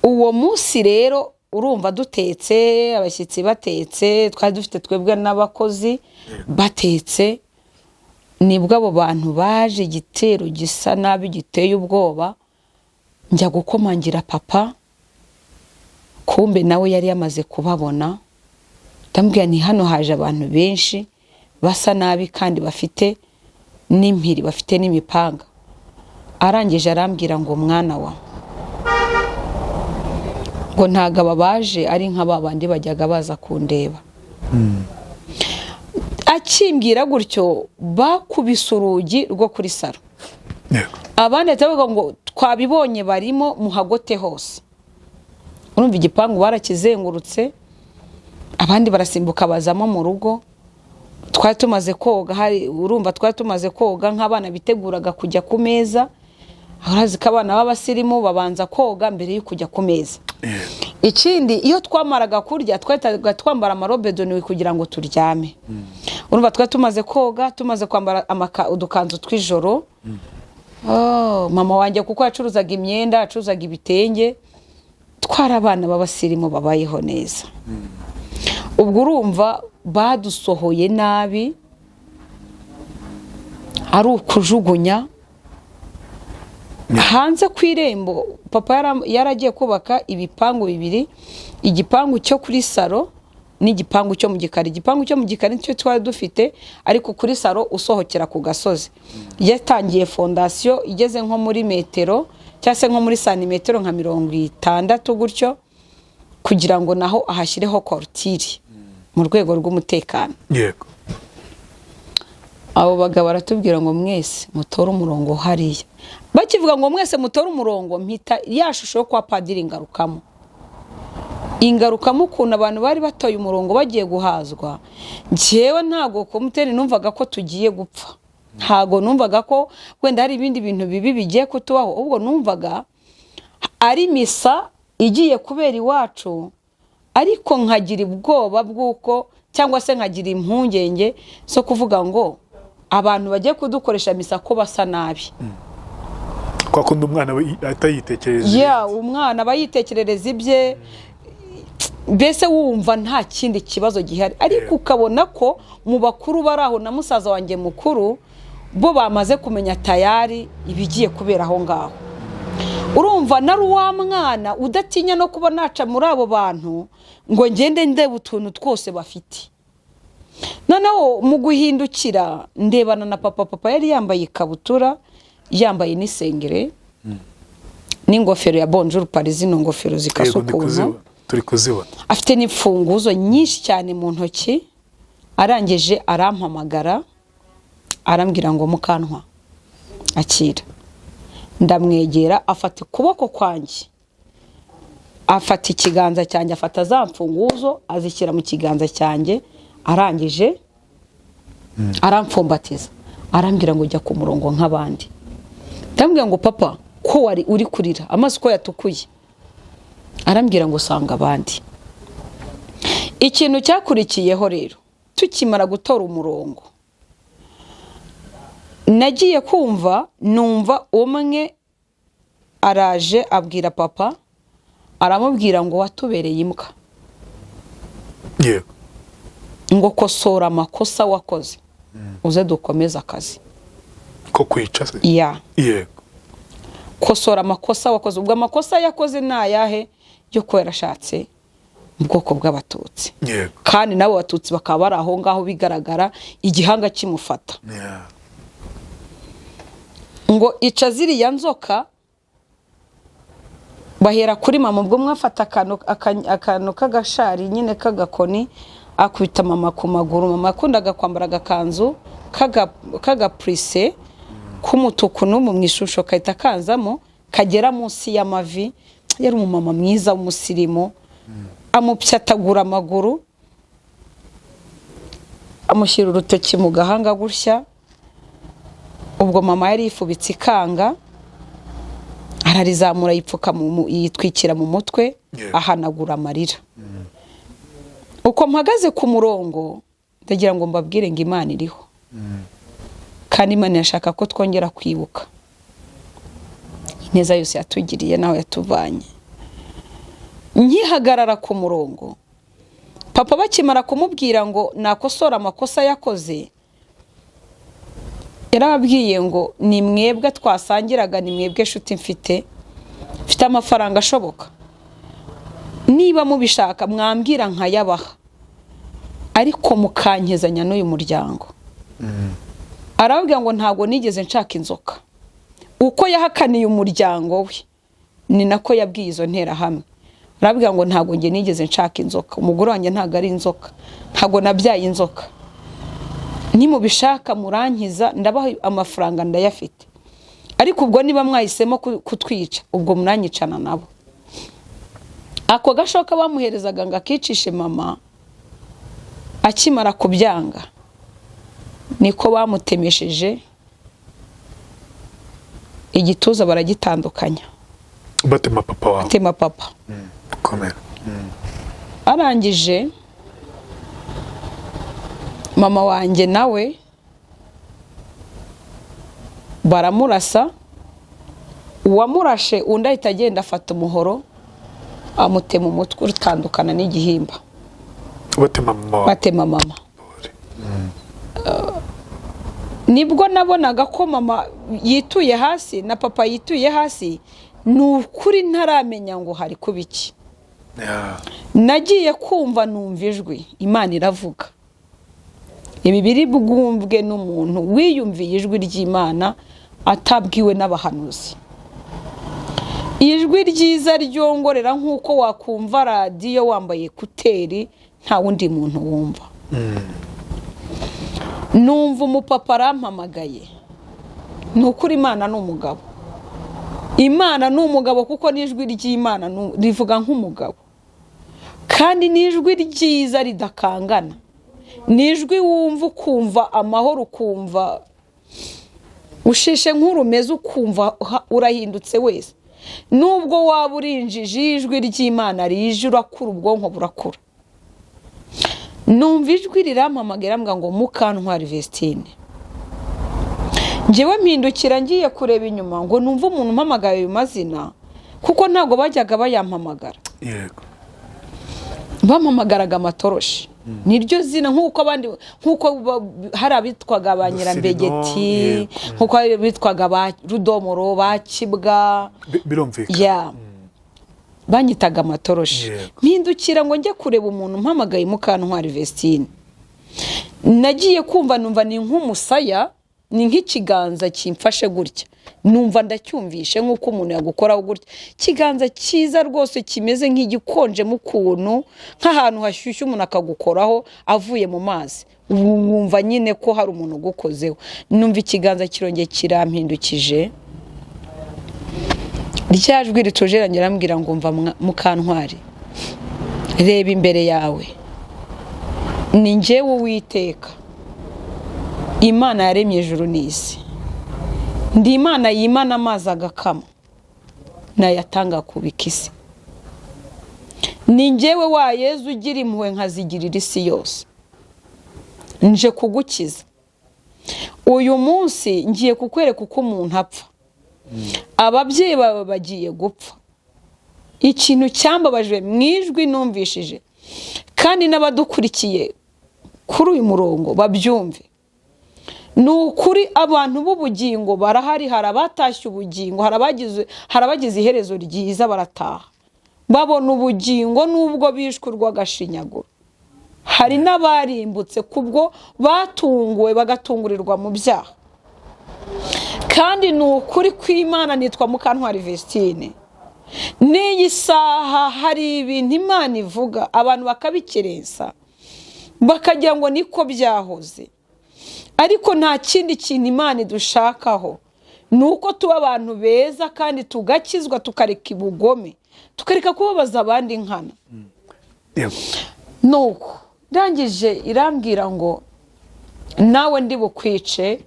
Uwo munsi rero urumva dutetse, abashyitsi batetse, twari dufite twebwe n'abakozi batetse. Nibwo abo bantu baje igitero gisa nabi giteye ubwoba. Njya gukomangira papa, kumbe nawe yari yamaze kubabona. Ndambwira ni hano haje abantu benshi basa nabi kandi bafite n'impiri, bafite n'imipanga. Arangije arambwira ngo mwana wa ngo ntaga babaje ari nk'ababandi bajyaga baza kundeba. Akimbwira gutyo bakubise urugi rwo kuri saro. Abandi atavuga ngo twabibonye barimo muhagote hose. Urumva igipangu barakizengurutse, abandi barasimbuka bazamo mu rugo. Twari tumaze koga, hari urumva twari tumaze koga nk'abana biteguraga kujya ku meza. Arazi ko abana b'abasirimu babanza koga mbere yo kujya ku meza. Ikindi iyo twamaraga kurya twahitaga twambara amarobe de nuit kugira ngo turyame. Urumva twari tumaze koga, tumaze kwambara udukanzu tw'ijoro. Mama wanjye kuko yacuruzaga imyenda, acuruzaga ibitenge, twara abana b'abasirimu babayeho neza. Ubwo urumva badusohoye nabi, ari ukujugunya hanze ku irembo. Papa yaragiye kubaka ibipangu 2, igipangu cyo kuri saro n'igipangu cyo mu gikari. Igipangu cyo mu gikari cyo twari dufite, ariko kuri saro usohokera ku gasozi. Yatangiye fondation igeze nko muri metero cyase nko muri santimetero nka 60 gutyo kugira ngo naho ahashyireho kortiri mu rwego rw'umutekano. Yego. Abo bagabo baratubwira ngo mwese mutore umurongo hariya. Bakivuga ngo mwese mutore umurongo, mpita ya shusho kwa padiri ingarukamo. Ingarukamo ukuntu abantu bari batoye umurongo bagiye guhazwa. Njyewe ntago komuteri numvaga ko tugiye gupfa. Ntago numvaga ko wenda hari ibindi bintu bibi bigiye kutubaho. Ubwo numvaga ari misa igiye kubera iwacu, ariko nkagira ubwoba bw'uko cyangwa se nkagira impungenge so kuvuga ngo abantu bagiye kudukoresha misa ko basa nabi. kwa kundi umwana atayitekereza umwana aba yitekerereza ibye, mbese wumva nta kindi kibazo gihari, ariko ukabona ko mu bakuru bari aho na musaza wanjye mukuru bo bamaze kumenya tayari ibigiye kubera aho ngaho. Urumva nari wa mwana udatinya no kuba naca muri abo bantu ngo ngende ndeba utuntu twose bafite. Noneho mu guhindukira ndebana na papa yari yambaye ikabutura, yambaye n'isengere n'ingofero ya Bonjour Paris, no ngofero zikasukuntu turi kuzibona, afite n'imfunguzo nyinshi cyane mu ntoki. Arangije arampamagara arambwira ngo Mukantwa akira. Ndamwegera, afata ukuboko kwanjye, afata ikiganza cyanjye, afata za mfunguzo azishyira mu kiganza cyanjye. Arangije arampfumbatiza arambwira ngo jya ku murongo nk'abandi. Ndambwira ngo papa ko wari uri kurira amaso ko yatukuye. Arambwira ngo sanga abandi. Ikintu cyakurikiyeho rero, tukimara gutora umurongo, nagiye kumva numva umwe araje abwira papa, aramubwira ngo watubereye imbwa, ngo kosora amakosa wakoze uze dukomeza akazi ko kwica se. Kosora amakosa wakoze. Ubwo amakosa yakoze ni ayahe? Yo ko yarashatse mu bwoko bw'abatutsi, kandi nabo batutsi bakaba bari aho ngaho bigaragara igihanga kimufata. Ngo ica ziriya nzoka, bahera kuri mama. Ubwo mwafata akantu k'agashari nyine k'agakoni, akubita mama ku maguru. Mama akundaga kwambara agakanzu k'agaprise k'umutuku n'umu mu ishusho kahita kanzamo kagera munsi y'amavi. Yari umumama mwiza w'umusirimu, amupyatagura amaguru, amushyira urutoki mu gahanga gutya. Ubwo mama yari yifubitse ikanga, ararizamura yitwikira mu mutwe, ahanagura amarira. Uko mpagaze ku murongo ndagira ngo mbabwire ngo Imana iriho, kandi Imana yashaka ko twongera kwibuka ineza yose yatugiriye naho yatuvanye. Nkihagarara ku murongo, papa bakimara kumubwira ngo nakosora amakosa yakoze, yarababwiye ngo ni mwebwe twasangiraga, ni mwebwe nshuti mfite amafaranga ashoboka, niba mubishaka mwambwira nkayabaha, ariko mukankezanya n'uyu muryango. Arababwira ngo ntago nigeze nshaka inzoka. Uko yahakaniye umuryango we ni nako yabwiye izo ntera hamwe. Arababwira ngo ntago nge nigeze nshaka inzoka, umugore wanjye ntago ari inzoka, ntago nabyaye inzoka. Nimubishaka murankiza ndabaha amafaranga ndayafite, ariko ubwo niba mwahisemo kutwica ubwo muranyicana nabo. Ako gashoka bamuherezaga ngo akicishe mama, akimara kubyanga niko bamutemesheje igituza baragitandukanya. Batema papa wawe. Batema papa. Komera. Arangije mama wanjye nawe baramurasa. Uwamurashe undi ahita agenda afata umuhoro amutema umutwe utandukana n'igihimba. Batema mama. Nibwo nabonaga ko mama yituye hasi na papa yituye hasi, nukuri ntaramenya ngo hari kubiki. Nagiye kumva numva ijwi, Imana iravuga. Ibi biri bwumvwe n'umuntu wiyumviye ijwi ry'Imana atabwiwe n'abahanuzi. Ijwi ryiza ryongorera nk'uko wakumva radio wambaye kuteri, nta wundi muntu wumva. Numva umupapa arampamagaye. Nukuri Imana n'umugabo. Imana n'umugabo kuko n'ijwi ry'Imana rivuga nk'umugabo. Kandi n'ijwi ryiza ridakangana. N'ijwi wumva ukumva amahoro, ukumva ushishe nk'urumeze, ukumva urahindutse wese. Nubwo waba urinjije, ijwi ry'Imana rije urakura, ubwonko burakura. Numva ijwi rirampamagara mbwa ngo Mukantwari Vestine. njyewe mpindukira ngiye kureba inyuma ngo numve umuntu umpamagaye ayo mazina kuko ntabwo bajyaga bayampamagara. Yego. Bampamagaraga Amatoroshi. Niryo zina nk'uko abandi nk'uko hari abitwaga ba Nyirambegeti, nk'uko hari abitwaga ba Rudomoro, ba Kibwa. Birumvikana. Banyitaga Amatoroshi. Mpindukira ngo njye kureba umuntu umpamagaye Mukantwari Vestine. Nagiye kumva numva ni nk'umusaya, ni nk'ikiganza kimfashe gutya. Numva ndacyumvishe nk'uko umuntu yagukoraho gutya. Kiganza cyiza rwose kimeze nk'igikonje mu kuntu, nk'ahantu hashyushye umuntu akagukoraho avuye mu mazi. Wumva nyine ko hari umuntu ugukozeho. Numva ikiganza kirongeye kirampindukije. Ryajwi rituje rambwira ngo mva Mukantwari. Reba imbere yawe. Ni njyewe Uwiteka. Imana yaremye ijuru n'isi. Ndi Imana yimana amazi agakama nayatanga kubika isi. Ni njyewe wa Yezu ugira impuhwe nkazigirira isi yose. Nje kugukiza. Uyu munsi ngiye kukwereka uko umuntu apfa. Ababyeyi bawe bagiye gupfa. Ikintu cyambabaje mwijwi numvishije kandi n'abadukurikiye kuri uyu murongo babyumve. Nukuri abantu b'ubugingo barahari, harabatashye ubugingo, harabagize iherezo ryiza barataha. Babona ubugingo nubwo bishwe rw'agashinyaguro. Hari n'abarimbutse kubwo batunguwe bagatungurirwa mu byaha. Kandi nukuri kw'Imana nitwa Mukantwari Vestine. N'iyi saha hari ibintu Imana ivuga abantu bakabikerensa bakagira ngo niko byahoze. Ariko nta kindi kintu Imana idushakaho nuko tuba abantu beza kandi tugakizwa tukareka ibugome, tukareka kubabaza abandi nkana. Nuko ndangije irambwira ngo nawe ndi bukwice,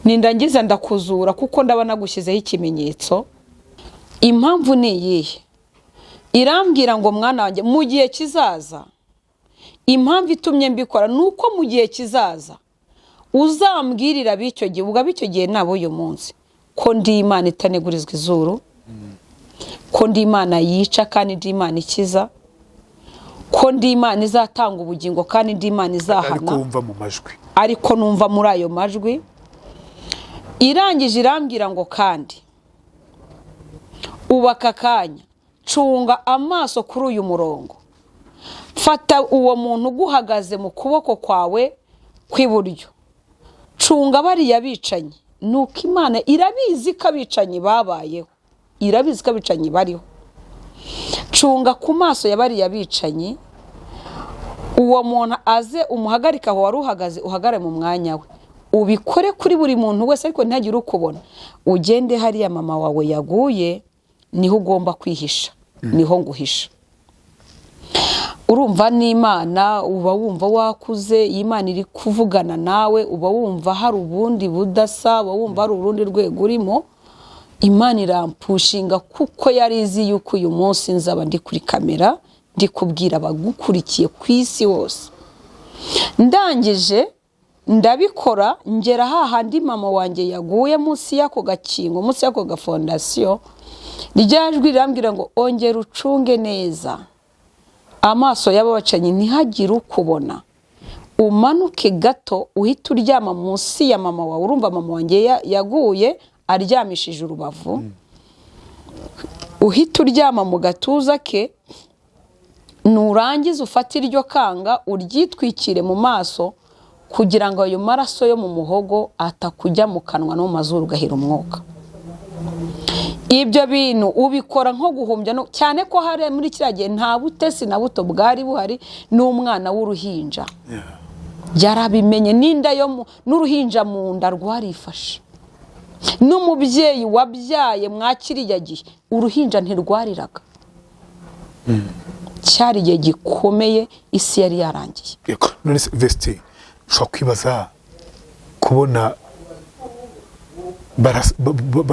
nindangiza ndakuzura kuko ndaba nagushyizeho ikimenyetso. Impamvu ni iyihe? Irambwira ngo mwana wanjye mu gihe kizaza, impamvu itumye mbikora nuko mu gihe kizaza uzambwirira bicyo gihe, ubwo bicyo gihe nabo uyu munsi ko ndi Imana itanegurizwa izuru, ko ndi Imana yica kandi ndi Imana ikiza, ko ndi Imana izatanga ubugingo kandi ndi Imana izahana. Ariko numva muri ayo majwi. Irangije irambwira ngo kandi ubaka kanya cunga amaso kuri uyu murongo. Fata uwo muntu uguhagaze mu kuboko kwawe kw'iburyo. Cunga bariya bicanyi. Nuko Imana irabizi ko abicanyi babayeho. Irabizi ko abicanyi bariho. Cunga ku maso ya bariya bicanyi. Uwo muntu aze umuhagarika aho wari uhagaze, uhagare mu mwanya we. Ubikore kuri buri muntu wese ariko ntagire ukubona. Ugende hariya mama wawe yaguye, niho ugomba kwihisha. Niho nguhisha. Urumva n'Imana, uba wumva wakuze, Imana iri kuvugana nawe, uba wumva hari ubundi budasa, uba wumva hari urundi rwego urimo. Imana irampushinga kuko yari izi yuko uyu munsi nzaba ndi kuri kamera, ndi kubwira abagukurikiye ku isi hose. Ndangije ndabikora, ngera hahandi mama wanjye yaguye munsi y'ako gakingo, munsi y'ako gafondasiyo. Ryajwi rirambwira ngo ongera ucunge neza amaso y'ababacanyi ntihagire ukubona. Umanuke gato uhita uryama munsi ya mama wawe. Urumva mama wanjye yaguye aryamishije urubavu. Uhita uryama mu gatuza ke, nurangiza ufate iryo kanga uryitwikire mu maso kugira ngo ayo maraso yo mu muhogo atakujya mu kanwa no mu mazuru ugahira umwuka. Ibyo bintu ubikora nko guhumbya cyane ko hari muri kiriya gihe nta butesi na buto bwari buhari, n'umwana w'uruhinja yarabimenye, n'inda yo n'uruhinja mu nda rwarifashe, n'umubyeyi wabyaye mwakiriya gihe uruhinja ntirwariraga. Cyari igihe gikomeye, isi yari yarangiye. None se Vesti, ushobora kwibaza kubona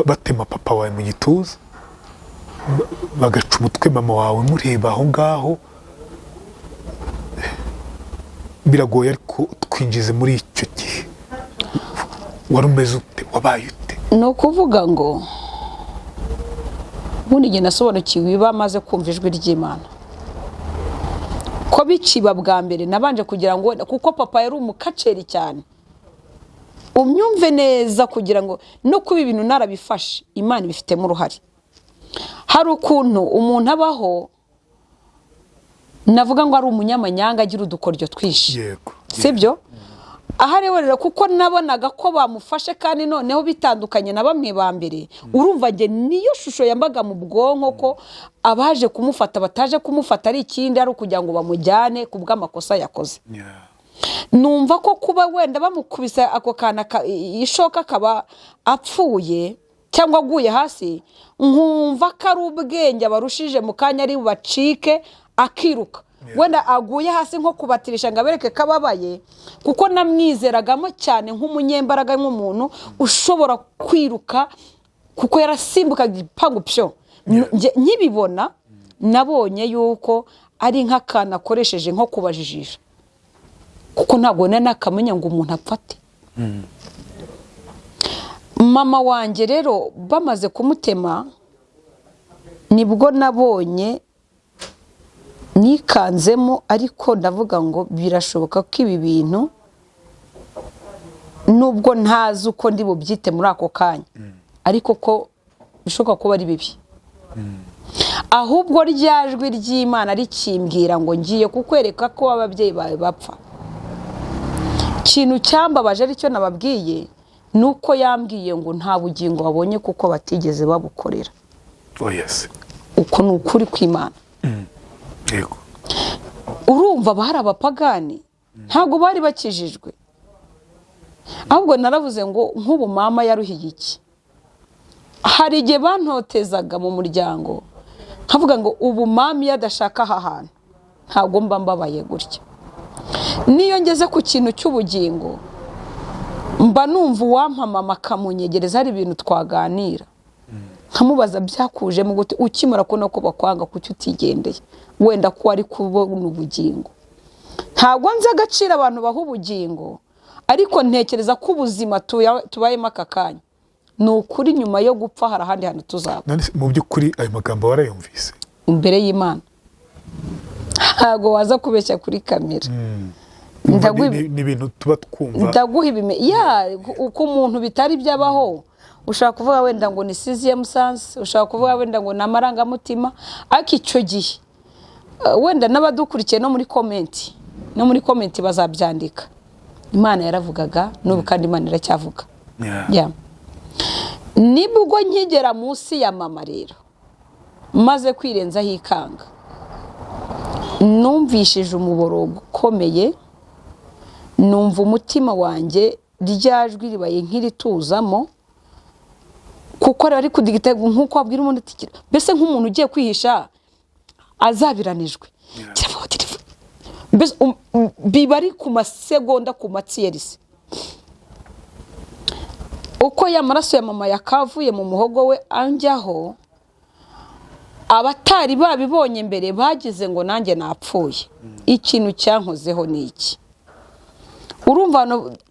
batema papa wawe mu gituza, bagaca umutwe mama wawe mureba aho ngaho, biragoye ariko twinjize muri icyo gihe. wari umeze ute wabaye ute ni ukuvuga ngo ubundi igihe nasobanukiwe bamaze kumva ijwi ry'Imana ko biciba bwa mbere nabanje kugira ngo kuko papa yari umukaceri cyane umyumve neza kugira ngo no kuba ibintu narabifashe Imana ibifitemo uruhare hari ukuntu umuntu abaho navuga ngo ari umunyamanyanga agira udukoryo twinshi yego sibyo aha rero kuko nabonaga ko bamufashe kandi noneho bitandukanye na bamwe ba mbere urumva nge niyo shusho yambaga mu bwonko ko abaje kumufata bataje kumufata ari ikindi ari ukugira ngo bamujyane ku bw'amakosa yakoze numva ko kuba wenda bamukubisa ako kana ishoka akaba apfuye cyangwa aguye hasi nkumva ko ari ubwenge abarushije mu kanya ari bubacike akiruka wenda aguye hasi nko kubatirisha ngo abereke kababaye kuko namwizeragamo cyane nk'umunyembaraga nk'umuntu ushobora kwiruka kuko yarasimbuka igipangu pyo nkibibona nabonye yuko ari nk'akana akoresheje nko kubajijisha kuko ntabwo nakamenya ngo umuntu apfate mama wanjye rero bamaze kumutema nibwo nabonye nikanzemo ariko ndavuga ngo birashoboka ko ibi bintu nubwo ntazi uko ndi bubyite muri ako kanya ariko ko bishoboka kuba ari bibi ahubwo ryajwi ry'Imana rikimbwira ngo ngiye kukwereka ko ababyeyi bawe bapfa ikintu cyambabaje aricyo nababwiye nuko yambwiye ngo nta bugingo wabonye kuko batigeze babukorera yes uko ni ukuri kw'Imana yego urumva bari abapagani ntago bari bakijijwe ahubwo naravuze ngo nk'ubu mama yaruhiye iki hari igihe bantotezaga mu muryango nkavuga ngo ubu mama yadashaka aha hantu ntago mba mbabaye gutya niyo ngeze ku kintu cy'ubugingo mba numva uwampa mama akamunyegereza hari ibintu twaganira nkamubaza byakuje mu gute ukimara kubona ko bakwanga kuki utigendeye wenda ko ari kubona ubugingo ntabwo nzi agaciro abantu baha ubugingo ariko ntekereza ko ubuzima tubayemo aka kanya ni ukuri nyuma yo gupfa hari ahandi hantu tuzaba mu by'ukuri ayo magambo warayumvise imbere y'Imana ntabwo waza kubeshya kuri kamera ni ibintu tuba twumva ndaguha uko umuntu bitari byabaho ushaka kuvuga wenda ngo ni sixième sens ushaka kuvuga wenda ngo ni amarangamutima ariko icyo gihe wenda n'abadukurikiye no muri comment bazabyandika Imana yaravugaga n'ubu kandi Imana iracyavuga nibwo nkigera munsi ya mama rero maze kwirenzaho ikanga numvishije umuborogo ukomeye numva umutima wanjye ryajwi ribaye nk'irituzamo kuko ari kudigita nkuko abwira umuntu ati mbese nk'umuntu ugiye kwihisha azabiranijwe mbese biba ari ku masegonda ku matsiyerisi uko y'amaraso ya mama yakavuye mu muhogo we anjyaho abatari babibonye mbere bagize ngo nanjye napfuye ikintu cyankozeho ni iki urumva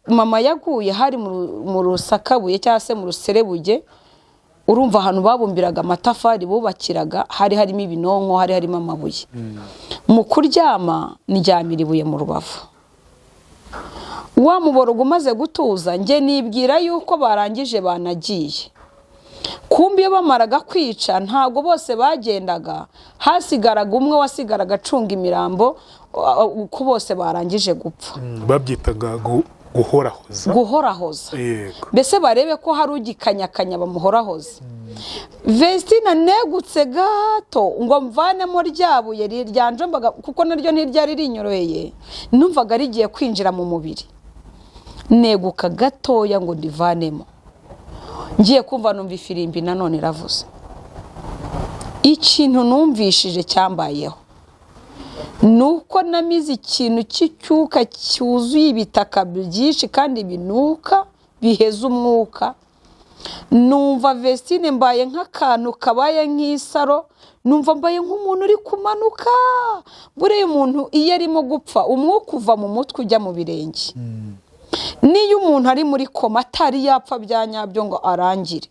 mama yaguye hari mu rusakabuye cyangwa se mu ruserebuge urumva ahantu babumbiraga amatafari bubakiraga hari harimo ibinonko hari harimo amabuye mu kuryama ndyamira ibuye mu rubavu wa muborogo umaze gutuza nge nibwira yuko barangije banagiye kumbi iyo bamaraga kwica ntabwo bose bagendaga hasigaraga umwe wasigaraga acunga imirambo uko bose barangije gupfa babyitaga guhorahoza mbese barebe ko hari ugikanyakanya bamuhorahoza Vestina negutse gato ngo mvanemo ryabuye ryanjombaga kuko naryo ntiryari rinyoroheye numvaga rigiye kwinjira mu mubiri neguka gatoya ngo ndivanemo ngiye kumva numva ifirimbi nanone iravuze ikintu numvishije cyambayeho nuko namize ikintu cy'icyuka cyuzuye ibitaka byinshi kandi binuka biheza umwuka numva Vestine mbaye nk'akantu kabaye nk'isaro numva mbaye nk'umuntu uri kumanuka buriya umuntu iyo arimo gupfa umwuka uva mu mutwe ujya mu birenge niyo umuntu ari muri koma atari yapfa bya nyabyo ngo arangire,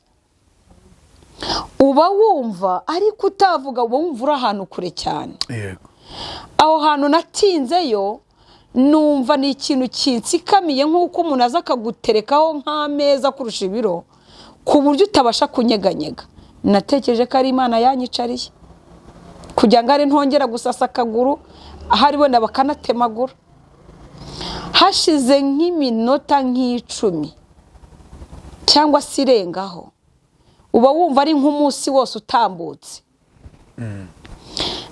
uba wumva ariko utavuga, uba wumva uri ahantu kure cyane. Aho hantu natinzeyo numva ni ikintu kinsikamiye nk'uko umuntu aza akaguterekaho nk'ameza kurusha ibiro ku buryo utabasha kunyeganyega. Natekereje ko ari Imana yanyicariye kugira ngo ari ntongera gusasa akaguru, ahari wenda bakanatemagura. Hashize nk'iminota nk'icumi cyangwa se irengaho, uba wumva ari nk'umunsi wose utambutse.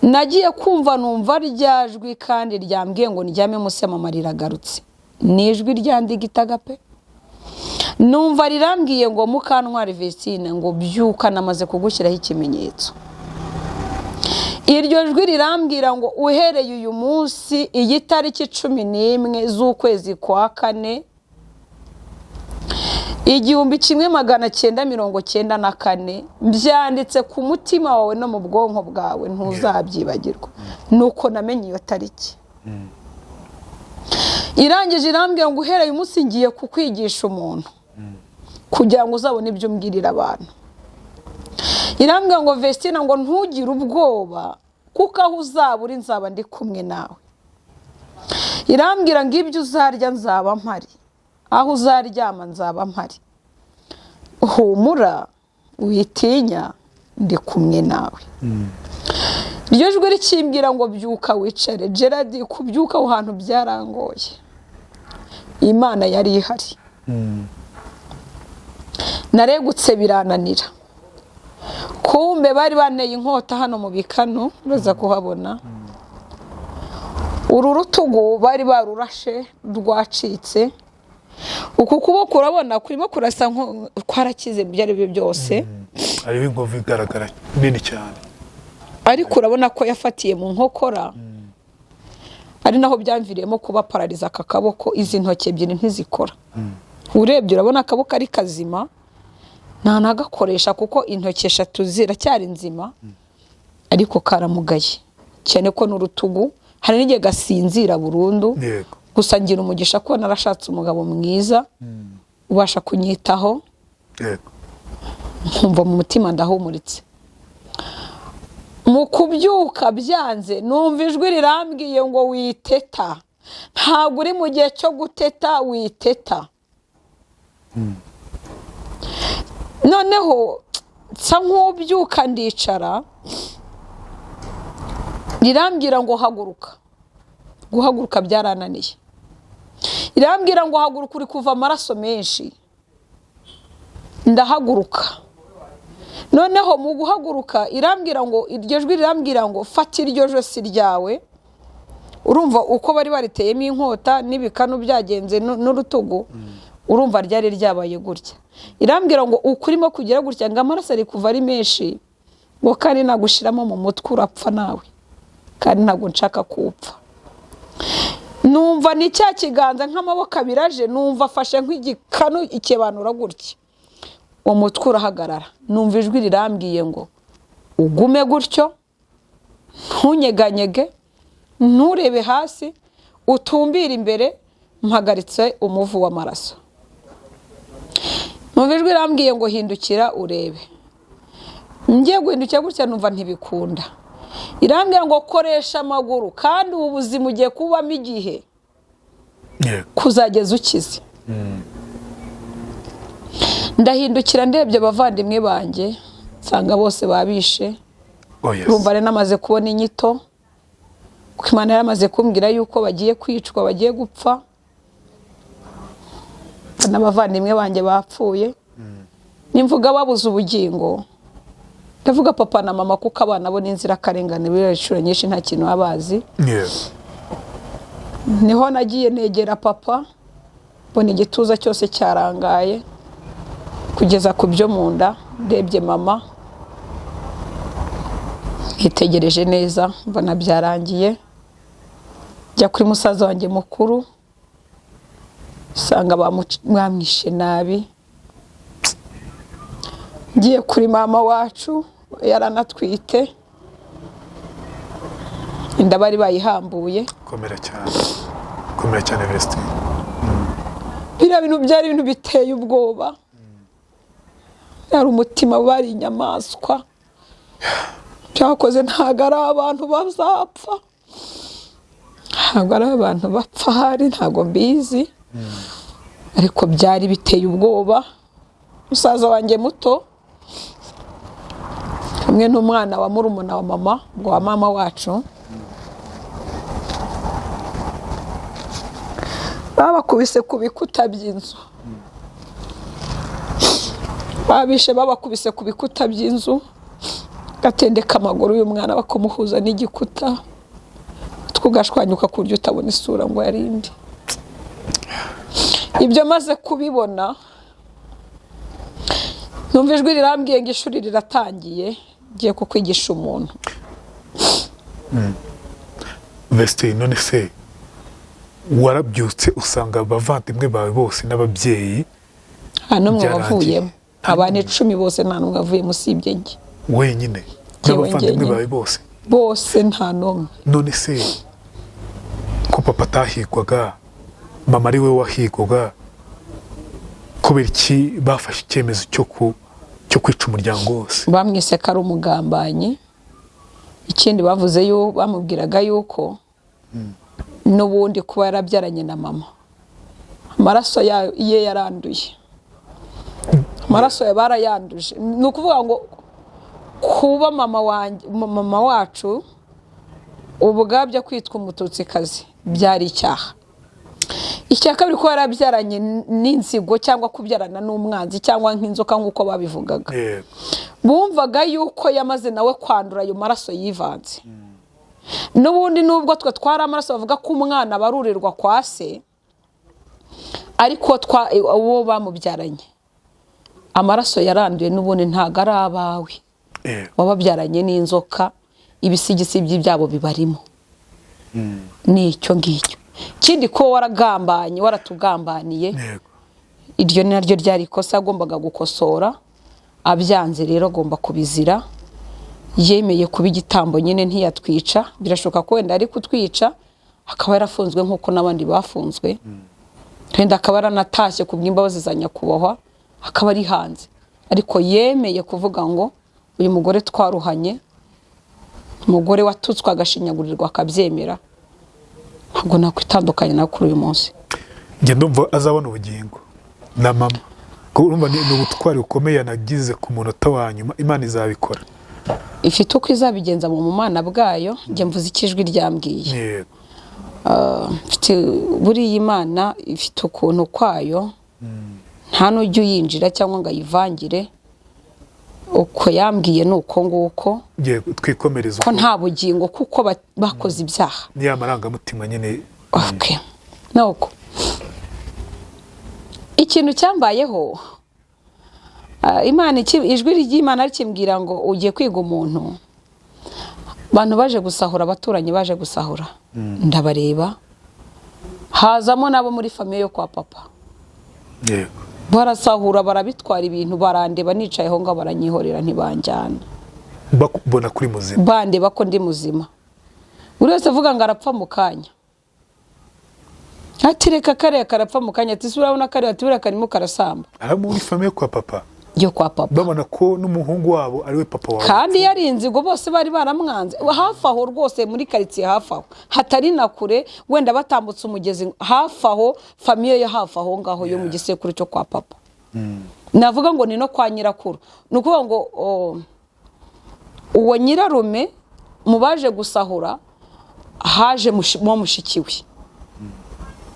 Nagiye kumva numva ryajwi kandi ryambwiye ngo ndyame munsi y'amama riragarutse. Ni ijwi ryandigitaga pe. Numva rirambwiye ngo Mukantwari Vestine ngo byuka namaze kugushyiraho ikimenyetso. Iryo jwi rirambwira ngo uhereye uyu munsi iyi tariki 11 z'ukwezi kwa 4 1994 byanditse ku mutima wawe no mu bwonko bwawe, ntuzabyibagirwa. Nuko namenye iyo tariki. Irangije irambwira ngo uhereye umunsi ngiye kukwigisha umuntu kugira ngo uzabone ibyo umbwirira abantu. Irambwira ngo Vestine ngo ntugire ubwoba kuko aho uzaba uri nzaba ndi kumwe nawe. Irambwira ngo ibyo uzarya nzaba mpari, aho uzaryama nzaba mpari. Humura witinya ndi kumwe nawe. Iryo jwi rikimbwira ngo byuka wicare. Gerard, kubyuka aho hantu byarangoye. Imana yari ihari. Naregutse birananira. Kumbe bari baneye inkota hano mu bikano, baza kuhabona. Uru rutugu bari barurashe rwacitse. Uku kuboko urabona kurimo kurasa kwarakize byari byo byose. Ari inkovu igaragara nini cyane. Ariko urabona ko yafatiye mu nkokora. Ari naho byamviriyemo kuba paraliza aka kaboko, izi ntoke ebyiri ntizikora. Urebye urabona akaboko ari kazima. Nta nagakoresha kuko intoke 3 ziracyari nzima. Ariko karamugaye. Cyane ko n'urutugu hari n'igihe gasinzira burundu. Gusa ngira umugisha ko narashatse umugabo mwiza ubasha kunyitaho. Nkumva mu mutima ndahumuritse. Mu kubyuka byanze numva ijwi rirambwiye ngo witeta. Ntabwo uri mu gihe cyo guteta, witeta. Noneho nsa nk'ubyuka ndicara, rirambwira ngo haguruka. Guhaguruka byarananiye. Irambwira ngo haguruka uri kuva amaraso menshi. Ndahaguruka. Noneho mu guhaguruka irambwira ngo iryo jwi rirambwira ngo fata iryo josi ryawe. Urumva uko bari bariteyemo inkota n'ibikanu byagenze n'urutugu, urumva ryari ryabaye gutya. Irambwira ngo ukurimo kugira gutya ngo amaraso ari kuva ari menshi, ngo kandi nagushiramo mu mutwe urapfa nawe, kandi ntago nshaka kupfa. Numva ni cya kiganza nk'amaboko abiraje, numva afashe nk'igikanu ikebanura gutya. Umutwe urahagarara. Numva ijwi rirambwiye ngo ugume gutyo, ntunyeganyege, nturebe hasi, utumbire imbere, mpagaritse umuvu w'amaraso. Numva ijwi rirambwiye ngo hindukira urebe. Ngiye guhindukira gutya numva ntibikunda. Irambwira ngo koresha amaguru kandi ubu buzima ugiye kubamo igihe kuzageza ukize. Ndahindukira ndebye abavandimwe banjye, nsanga bose babishe. Urumva rero namaze kubona inyito, kuko Imana yaramaze kumbwira yuko bagiye kwicwa, bagiye gupfa. N'abavandimwe banjye bapfuye. Nimvuga babuze ubugingo, ndavuga papa na mama kuko abana bo n'inzirakarengane birashura nyinshi nta kintu abazi. Niho nagiye negera papa, mbona igituza cyose cyarangaye kugeza ku byo mu nda. Ndebye mama, itegereje neza, mbona byarangiye. Njya kuri musaza wanjye mukuru, sanga bamwishe nabi. Ngiye kuri mama wacu yaranatwite, inda bari bayihambuye. Komera cyane Vestine. biriya bintu byari ibintu biteye ubwoba. Yari umutima bari inyamaswa. Cyakoze ntago ari abantu bazapfa. Ntago ari abantu bapfa hari ntago mbizi. Ariko byari biteye ubwoba. Musaza wanjye muto hamwe n'umwana wa murumuna wa mama ngo wa mama wacu babakubise ku bikuta by'inzu. Babishe babakubise ku bikuta by'inzu, gatendeka amaguru y'umwana bakamuhuza n'igikuta, twugashwanyuka ku buryo utabona isura ngo yarindi. Ibyo maze kubibona numva ijwi rirambwiye ngo ishuri riratangiye, ngiye kukwigisha umuntu. Vesti, none se warabyutse usanga abavandimwe bawe bose n'ababyeyi nta n'umwe wavuyemo, abantu 10 bose nta n'umwe wavuyemo usibye njye wenyine n'abavandimwe bawe bose nta n'umwe. None se ko papa atahigwaga, mama ari we wahigwaga, kubera iki bafashe icyemezo cyo kwica umuryango wose? Bamwise ko ari umugambanyi. Ikindi bavuze yo bamubwiraga yuko n'ubundi kuba yarabyaranye na mama amaraso ye yaranduye, amaraso ye barayanduje. Ni ukuvuga ngo kuba mama wacu ubugabyo kwitwa umututsikazi byari icyaha. Icya kabiri ko yarabyaranye n'inzigo cyangwa kubyarana n'umwanzi cyangwa nk'inzoka nk'uko babivugaga. Bumvaga yuko yamaze nawe kwandura ayo maraso yivanze. N'ubundi nubwo twe twari amaraso bavuga ko umwana barurirwa kwa se, ariko uwo bamubyaranye amaraso yaranduye n'ubundi ntago ari abawe. Wababyaranye n'inzoka, ibisigisi by'ibyabo bibarimo. Nicyo ngicyo. Kindi ko waragambanye, waratugambaniye, iryo naryo ryari ikosa agombaga gukosora. Abyanze rero agomba kubizira. Yemeye kuba igitambo nyine ntiyatwica. Birashoka ko wenda ari kutwica akaba yarafunzwe nk'uko n'abandi bafunzwe. Wenda akaba aranatashye kubw'imbabazi za nyakubahwa akaba ari hanze. Ariko yemeye kuvuga ngo uyu mugore twaruhanye, umugore watutswe agashinyagurirwa akabyemera, ntabwo nakwitandukanye na kuri uyu munsi. Njye ndumva azabona ubugingo na mama, ko urumva ni ubutwari bukomeye yanagize ku munota wa nyuma. Imana izabikora, ifite uko izabigenza mu mumana bwayo. Njye mvuze ikijwi ryambwiye. Buriya Imana ifite ukuntu kwayo, nta n'ujya uyinjira cyangwa ngo ayivangire. Uko yambwiye nuko nguko twikomereza ko nta bugingo kuko bakoze ibyaha. Ni amarangamutima nyine. Okay. Nuko ikintu cyambayeho, Imana ijwi ry'Imana rikimbwira ngo ugiye kwiga umuntu. Abantu baje gusahura, abaturanyi baje gusahura, ndabareba hazamo nabo muri famiye yo kwa papa. Barasahura barabitwara ibintu, barandeba nicayeho ngo baranyihorera ntibanjyana. Bakubona kuri muzima, bandeba ko ndi muzima. Buri wese avuga ngo arapfa mu kanya. Ati reka kare karapfa mu kanya, ati urabona kare atubira karimo karasamba. Ari muri famiye kwa papa. Yo kwa papa. Babona ko n'umuhungu wabo ari we papa wawe. Kandi yari inzigo bose bari baramwanze. Hafi aho rwose muri quartier hafi aho. Hatari na kure wenda batambutse umugezi hafi aho, famiye ya hafi aho ngaho yo mu gisekuru cyo kwa papa. Navuga ngo ni no kwa nyirakuru. Nukuvuga ngo uwo nyirarume mubaje gusahura haje mushikiwe.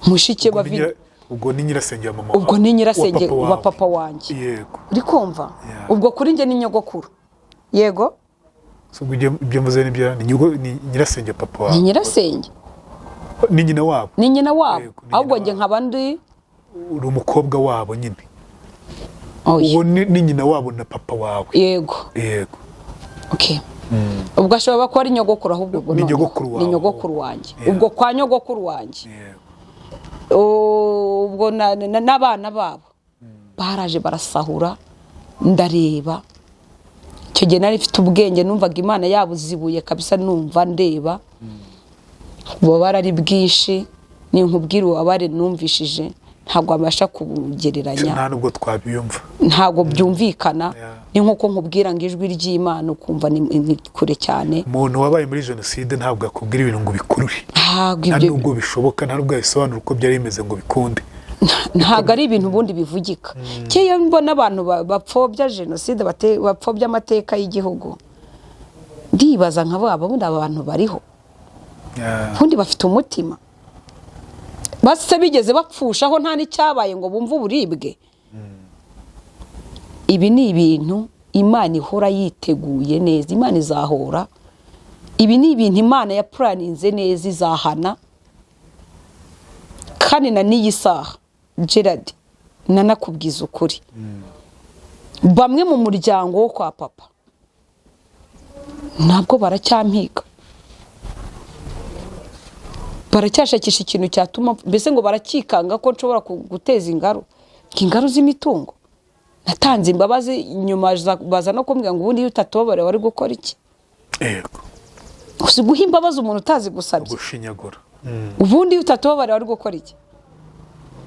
Mushike bavide. Ubwo ni nyirasenge ya mama. Ubwo ni nyirasenge wa papa wanjye. Yego. Uri kumva? Ubwo kuri nge ni nyogokuru. Yego. So ibyo mvuze ni nyirasenge papa wawe. Ni nyirasenge. Ni nyina wabo. Ni nyina wabo. Ahubwo nge nkabandi uri umukobwa wabo nyine. Uwo ni nyina wabo na papa wawe. Yego. Yego. Okay. Ubwo ashobora kuba ari nyogokuru ahubwo ubwo ni nyogokuru wawe. Ni nyogokuru wanjye. Ubwo kwa nyogokuru wanjye. Ubwo n'abana babo baraje barasahura, ndareba. Icyo gihe nari mfite ubwenge, numvaga Imana yabuzibuye kabisa, numva ndeba. Ubwo barari bwishi, ni nkubwira ubabare numvishije ntabwo abasha kugereranya, nta nubwo twabiyumva, ntabwo byumvikana. Ni nk'uko nkubwira ngo ijwi ry'Imana ukumva ni kure cyane. umuntu wabaye muri jenoside ntabwo akubwira ibintu ngo bikurure, ntabwo nta nubwo bishoboka, nta nubwo yabisobanura uko byari bimeze ngo bikunde. ntabwo ari ibintu ubundi bivugika. Cyeyo mbona abantu bapfobya jenoside, bapfobya amateka y'igihugu, ndibaza nka babo bundi abantu bariho, ubundi bafite umutima, base bigeze bapfushaho nta n'icyabaye ngo bumve uburibwe. Ibi ni ibintu Imana ihora yiteguye neza, Imana izahora. Ibi ni ibintu Imana yapuraninze neza, izahana. Kandi na n'iyi saha Gerard nanakubwiza ukuri, bamwe mu muryango wo kwa papa ntabwo baracyampiga, baracyashakisha ikintu cyatuma, mbese ngo barakikanga ko nshobora guteza ingaru z'imitungo. Natanze imbabazi nyuma baza no kumbwira ngo ubundi iyo utatobare wari gukora iki? Yego, uzi guha imbabazi umuntu utazi gusabye, gushinyagura. ubundi iyo utatobare wari gukora iki?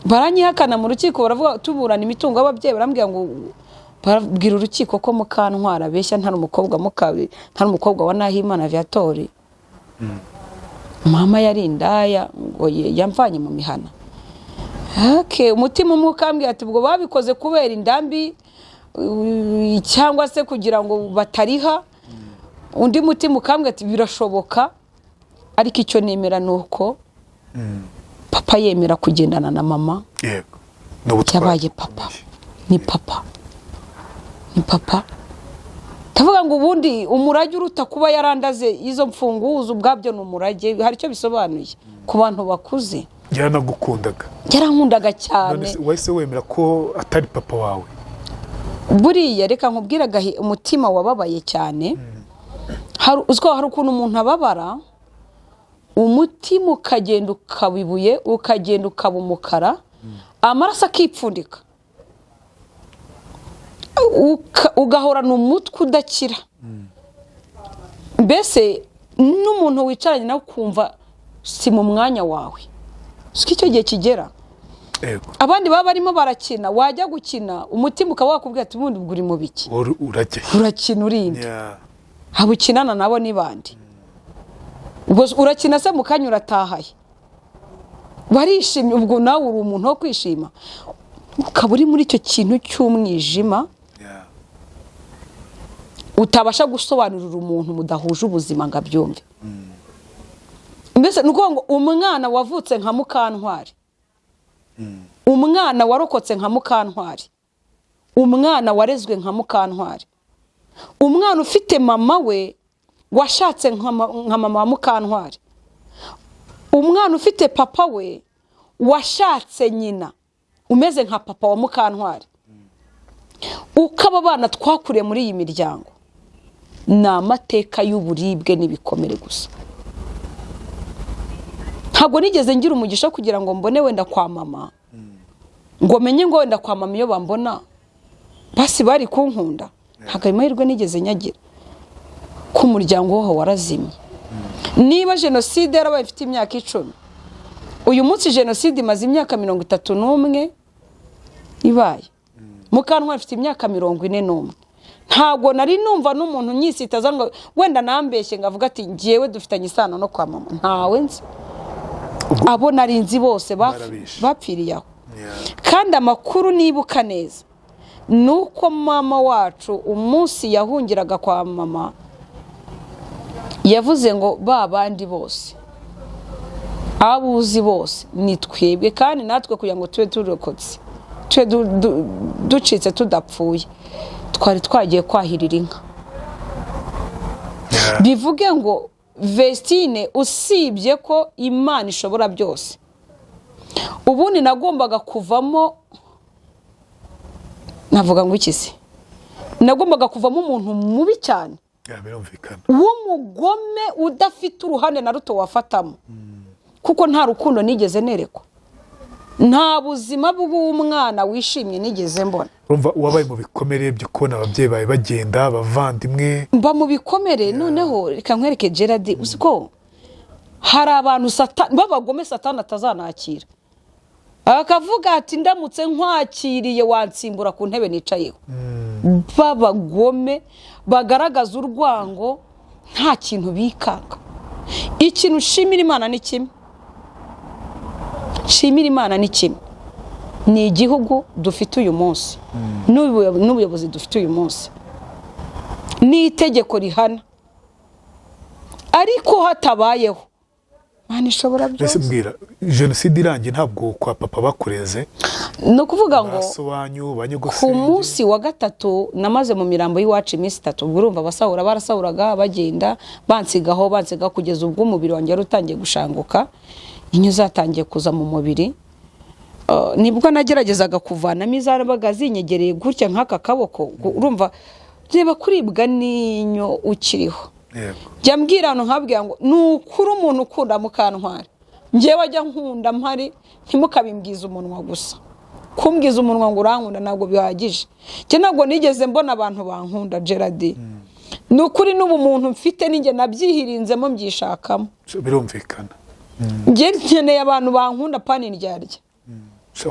Baranyihakana mu rukiko, baravuga tuburana imitungo y'ababyeyi, barambwira ngo barabwira urukiko ko Mukantwara abeshya, ntari umukobwa wa Nahimana Viatori. Mama yari indaya ngo yamvanye mu mihana. Umutima umwe ukambwira ati ubwo babikoze kubera indambi cyangwa se kugira ngo batariha. Undi mutima ukambwira ati birashoboka, ariko icyo nemera nuko papa yemera kugendana na mama. Yego, yabaye papa, ni papa. Tavuga ngo ubundi umurage uruta kuba yarandaze izo mfunguzo, ubwabyo ni umurage, hari icyo bisobanuye ku bantu bakuze. Yarankundaga cyane. Wese wemera ko atari papa wawe? Buriya reka nkubwiraga umutima wababaye cyane. Hari ukuntu umuntu ababara, umutima ukagenda ukabibuye, ukagenda ukaba umukara, amaraso akipfundika, ugahorana umutwe udakira. Mbese n'umuntu wicaranye nawe ukumva si mu mwanya wawe. Siko icyo gihe kigera. Abandi baba barimo barakina, wajya gukina umutima ukaba wakubwira ati ubundi uri mu biki? Urakina urinde. Haba ukinana nabo ni bandi. Urakina se mukanya uratahaye, barishimye, ubwo nawe uri umuntu wo kwishima, ukaba uri muri icyo kintu cy'umwijima utabasha gusobanurira umuntu mudahuje ubuzima ngo abyumve. Mbese nuko ngo umwana wavutse nka Mukantwari, umwana warokotse nka Mukantwari, umwana warezwe nka Mukantwari, umwana ufite mama we washatse nka mama wa Mukantwari, umwana ufite papa we washatse nyina umeze nka papa wa Mukantwari. Ukaba abana twakuriye muri iyi miryango ni amateka y'uburibwe n'ibikomere gusa. Ntabwo nigeze ngira umugisha kugira ngo mbone wenda kwa mama, ngo menye ngo wenda kwa mama iyo bambona basi bari kunkunda. Ntabwo amahirwe nigeze nyagira, ku muryango waho warazimye. Niba jenoside yarabaye ifite imyaka 10, uyu munsi jenoside imaze imyaka 31 ibaye, Mukantwari afite imyaka 41. Ntabwo nari numva n'umuntu nyisitaza ngo wenda nambeshye ngavuga ati ngiyewe dufitanye isano no kwa mama. Ntawe nzi, abo nari nzi bose bapfiriye aho. Kandi amakuru nibuka neza nuko mama wacu umunsi yahungiraga kwa mama yavuze ngo babandi bose abuzi bose ni twebwe, kandi natwe kugira ngo tube turokotse, twe ducitse tudapfuye, twari twagiye kwahirira inka. Bivuge ngo Vestine, usibye ko Imana ishobora byose, ubundi nagombaga kuvamo, navuga ngo iki se, nagombaga kuvamo umuntu mubi cyane, w'umugome udafite uruhande na ruto wafatamo, kuko nta rukundo nigeze nerekwa, nta buzima bw'umwana wishimye nigeze mbona. Urumva wabaye mu bikomere byo kubona ababyeyi bawe bagenda, abavandimwe. Mba mu bikomere. Noneho reka nkwereke Gerard, uziko hari abantu b'abagome Satani atazanakira. akavuga ati ndamutse nkwakiriye wansimbura ku ntebe nicayeho. Babagome bagaragaza urwango nta kintu bikanga. Ikintu shimira Imana ni kimwe, shimira Imana ni kimwe, ni igihugu dufite uyu munsi n'ubuyobozi dufite uyu munsi, ni itegeko rihana, ariko hatabayeho Imana ishobora byose. Mbwira jenoside irangiye ntabwo kwa papa bakureze, ni ukuvuga ngo ku munsi wa gatatu namaze mu mirambo y'iwacu iminsi 3. urumva basahura barasahuraga bagenda bansiga kugeza ubwo umubiri wanjye wari utangiye gushanguka, inyo zatangiye kuza mu mubiri. Nibwo nageragezaga kuvanamo izarabaga zinyegereye gutya nk'aka kaboko. Urumva reba kuribwa n'inyo ukiriho. Jya mbwira hano nkabwira ngo nukuri umuntu ukunda mukantwara, njyewe ajya nkunda mpari, ntimukabimbwiza umunwa gusa. Kumbwiza umunwa ngo urankunda ntabwo bihagije. Cyo ntabwo nigeze mbona abantu bankunda Gerard. Nukuri n'ubu muntu mfite ninjye nabyihirinzemo mbyishakamo. Birumvikana. Njye nkeneye abantu bankunda pani ndyarya.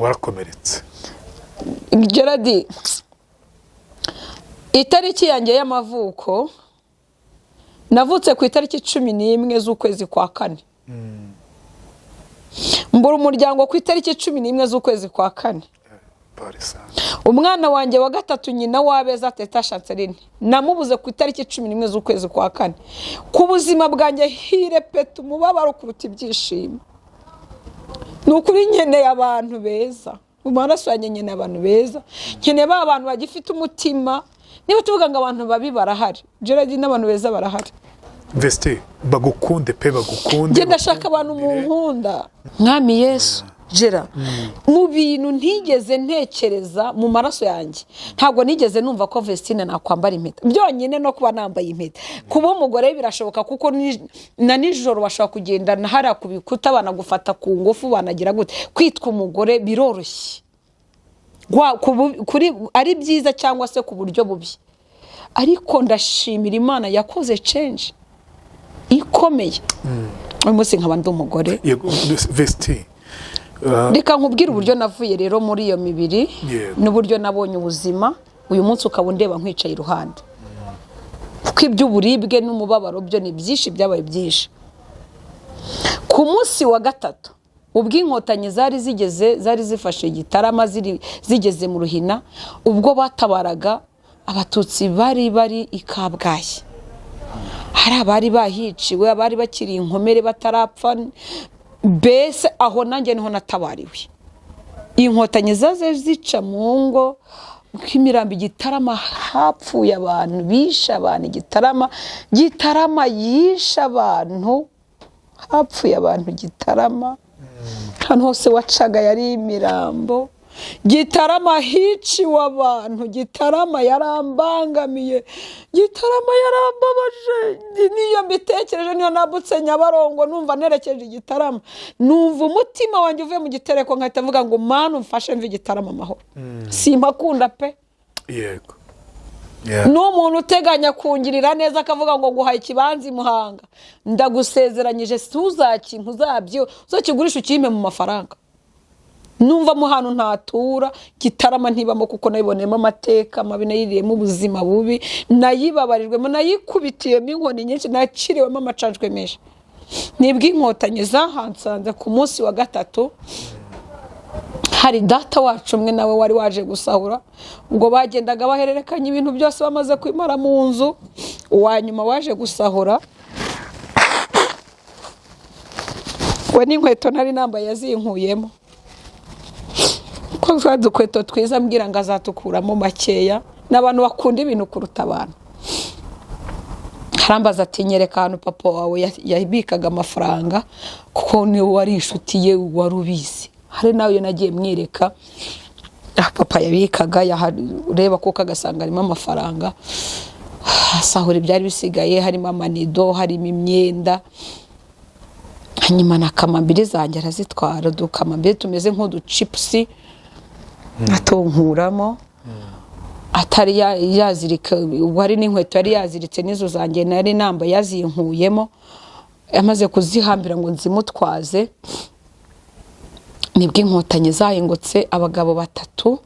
Warakomeretse Gerard. Itariki yanjye y'amavuko navutse ku itariki 11 z'ukwezi kwa 4. Mbura umuryango ku itariki 11 z'ukwezi kwa 4. Umwana wanjye wa gatatu nyina w'abeza Teta Chanceline namubuze ku itariki 11 z'ukwezi kwa 4. Ku buzima bwanjye hirepeta umubabaro kuruta ibyishimo. Nukuri nkeneye abantu beza, mu maraso yanjye nkeneye abantu beza, nkeneye abantu bagifite umutima. Niba tuvuga ngo abantu babi barahari, Gerard n'abantu beza barahari. Veste bagukunde pe bagukunde. Genda shaka abantu mu nkunda. Mwami Yesu Gerard, mu bintu ntigeze ntekereza mu maraso yanjye, ntabwo nigeze numva ko Vestine nakwambara impeta. Byonyine no kuba nambaye impeta, kuba umugore birashoboka kuko na nijoro bashaka kugenda nahara kubikuta banagufata ku ngufu banagira gute. Kwitwa umugore biroroshye, kuri ari byiza cyangwa se ku buryo bubi, ariko ndashimira Imana yakoze change ikomeye. Uyu munsi nkaba ndi umugore. Vesti reka nkubwire uburyo navuye rero muri iyo mibiri n'uburyo nabonye ubuzima. Uyu munsi ukaba undeba nkwicaye iruhande, kuko iby'uburibwe n'umubabaro byo ni byinshi, byabaye byinshi. Ku munsi wa gatatu ubwo inkotanyi zari zifashe Gitarama zigeze mu Ruhina, ubwo batabaraga abatutsi bari i Kabgayi, hari abari bahiciwe, abari bakiri inkomere batarapfa. Bese aho nanjye niho natabariwe. Inkotanyi zaze zica mu ngo kw'imirambi Gitarama, hapfuye abantu, bisha abantu Gitarama yisha abantu, hapfuye abantu Gitarama. Hano hose wacaga yari imirambo. Gitarama hiciwe abantu, Gitarama yarambangamiye, Gitarama yarambabaje. Niyo mbitekereje niyo nabutse Nyabarongo numva nerekeje Gitarama, numva umutima wanjye uvuye mu gitereko nkahita mvuga ngo Mana umfashe mve Gitarama amahoro. Simpakunda pe. Yego. N'umuntu uteganya kungirira neza akavuga ngo guhaye ikibanza Muhanga, ndagusezeranyije tuzakintu uzabyo uzakigurisha ukime mu mafaranga. Numva mu hantu ntatura Gitarama ntibamo kuko nayibonemo amateka mabi, nayiriyemo ubuzima bubi, nayibabarirwemo, nayikubitiyemo inkoni nyinshi, naciriwemo amacanjwe menshi. Nibwo inkotanyi zahansanze ku munsi wa gatatu. Hari data wacu umwe nawe wari waje gusahura, ubwo bagendaga bahererekanya ibintu byose bamaze kwimara mu nzu. Uwanyuma waje gusahura we n'inkweto nari nambaye yazinkuyemo, ko twa dukweto twiza mbwira ngo azatukuramo makeya. N'abantu bakunda ibintu kuruta abantu. Harambaza ati nyereka ahantu papa wawe yabikaga amafaranga kuko ni wari inshuti ye wari ubizi. Hari nawe nagiye mwereka papa yabikaga, yareba kuko agasanga harimo amafaranga, asahura ibyari bisigaye, harimo amanido, harimo imyenda. Hanyuma nakamambiri zanjye arazitwara, dukamambiri tumeze nk'uduchipsi atonkuramo. Atari yazirika, wari n'inkweto yari yaziritse nizo zanjye nari namba yazinkuyemo, amaze kuzihambira ngo nzimutwaze. nibwo inkotanyi zahingutse abagabo 3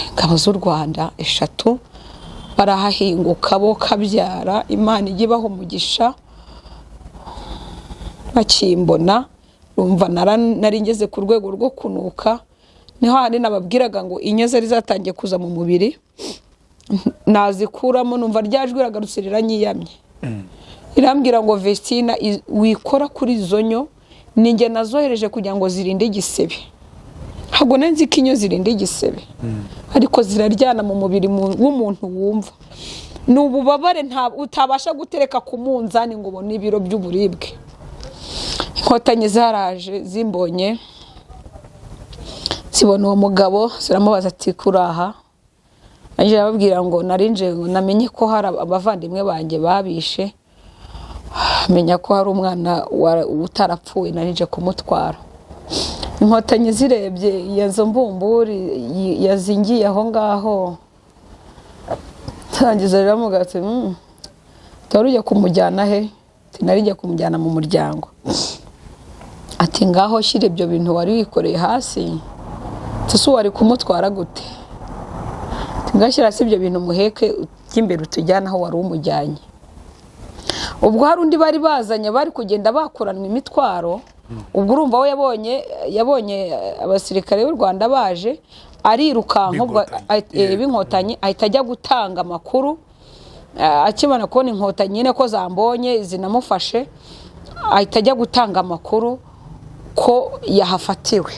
ingabo z'u Rwanda 3 barahahinguka bo kabyara Imana igibaho umugisha bakimbona rumva nari ngeze ku rwego rwo kunuka niho hari nababwiraga ngo inyoza rizatangiye kuza mu mubiri nazikuramo numva ryajwe iragarutse riranyiyamye irambwira ngo Vestina wikora kuri zonyo ninge nazohereje kugira ngo zirinde igisebe hago nenzi kinyo zirinde igisebe ariko ziraryana mu mubiri w'umuntu wumva n'ububabare utabasha gutereka ku munzani ngo ubone ibiro by'uburibwe inkotanyi zaraje zimbonye zibona uwo mugabo ziramubaza ati kuraha aje ababwira ngo narinje namenye ko hari abavandimwe banjye babishe menya ko hari umwana utarapfuye narinje kumutwara inkotanyi zirebye yazo mbumburi yazingiye aho ngaho tangiza riramugatse toruje kumujyana he tinarije kumujyana mu muryango ati ngaho shire ibyo bintu wari wikoreye hasi tusu wari kumutwara gute ngashira si ibyo bintu muheke cy'imbere utujyana aho wari umujyanye ubwo hari undi bari bazanye bari kugenda bakuranwa imitwaro ubwo urumva we yabonye abasirikare b'u Rwanda baje arirukanka ubwo b'inkotanyi ahita ajya gutanga amakuru akibona ko inkotanyi nyine ko zambonye zinamufashe ahita ajya gutanga amakuru ko yahafatiwe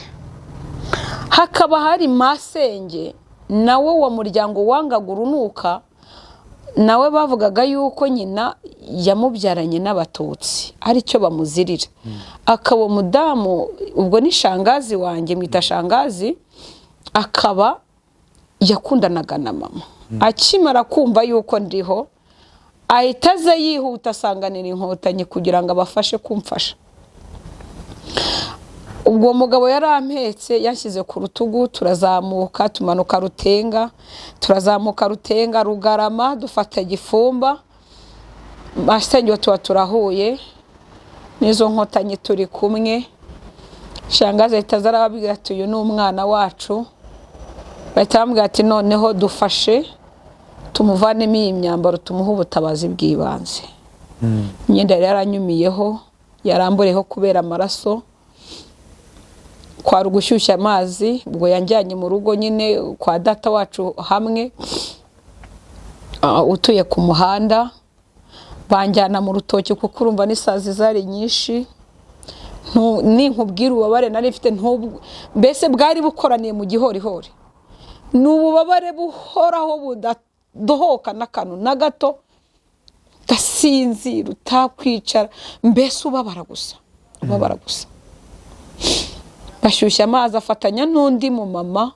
hakaba hari masenge nawe wa muryango wangaga urunuka nawe bavugaga yuko nyina yamubyaranye n'abatutsi ari cyo bamuzirira akaba mudamu ubwo ni shangazi wanjye mwita shangazi akaba yakundanaga na mama akimara kumva yuko ndiho ahita aza yihuta asanganira inkotanyi kugira ngo abafashe kumfasha ubwo mugabo yarampetse yashyize ku rutugu turazamuka tumanuka Rutenga turazamuka Rutenga Rugarama dufata Gifumba masenge tuba turahuye nizo nkotanyi turi kumwe shangaze itazarababwira ati uyu ni umwana wacu batambwira ati noneho dufashe tumuvanemo iyi myambaro tumuha ubutabazi bw'ibanze imyenda yari yaranyumiyeho yarambureho kubera amaraso kwa rugushyushya amazi ubwo yanjyanye mu rugo nyine kwa data wacu hamwe utuye ku muhanda banjyana mu rutoki kuko urumva n'isazi zari nyinshi ninkubwira ububabare nari mfite mbese bwari bukoraniye mu gihorihori n'ububabare buhoraho budadohoka n'akantu na gato gasinzira utakwicara mbese ubabara gusa bashyushya amazi afatanya n'undi mu mama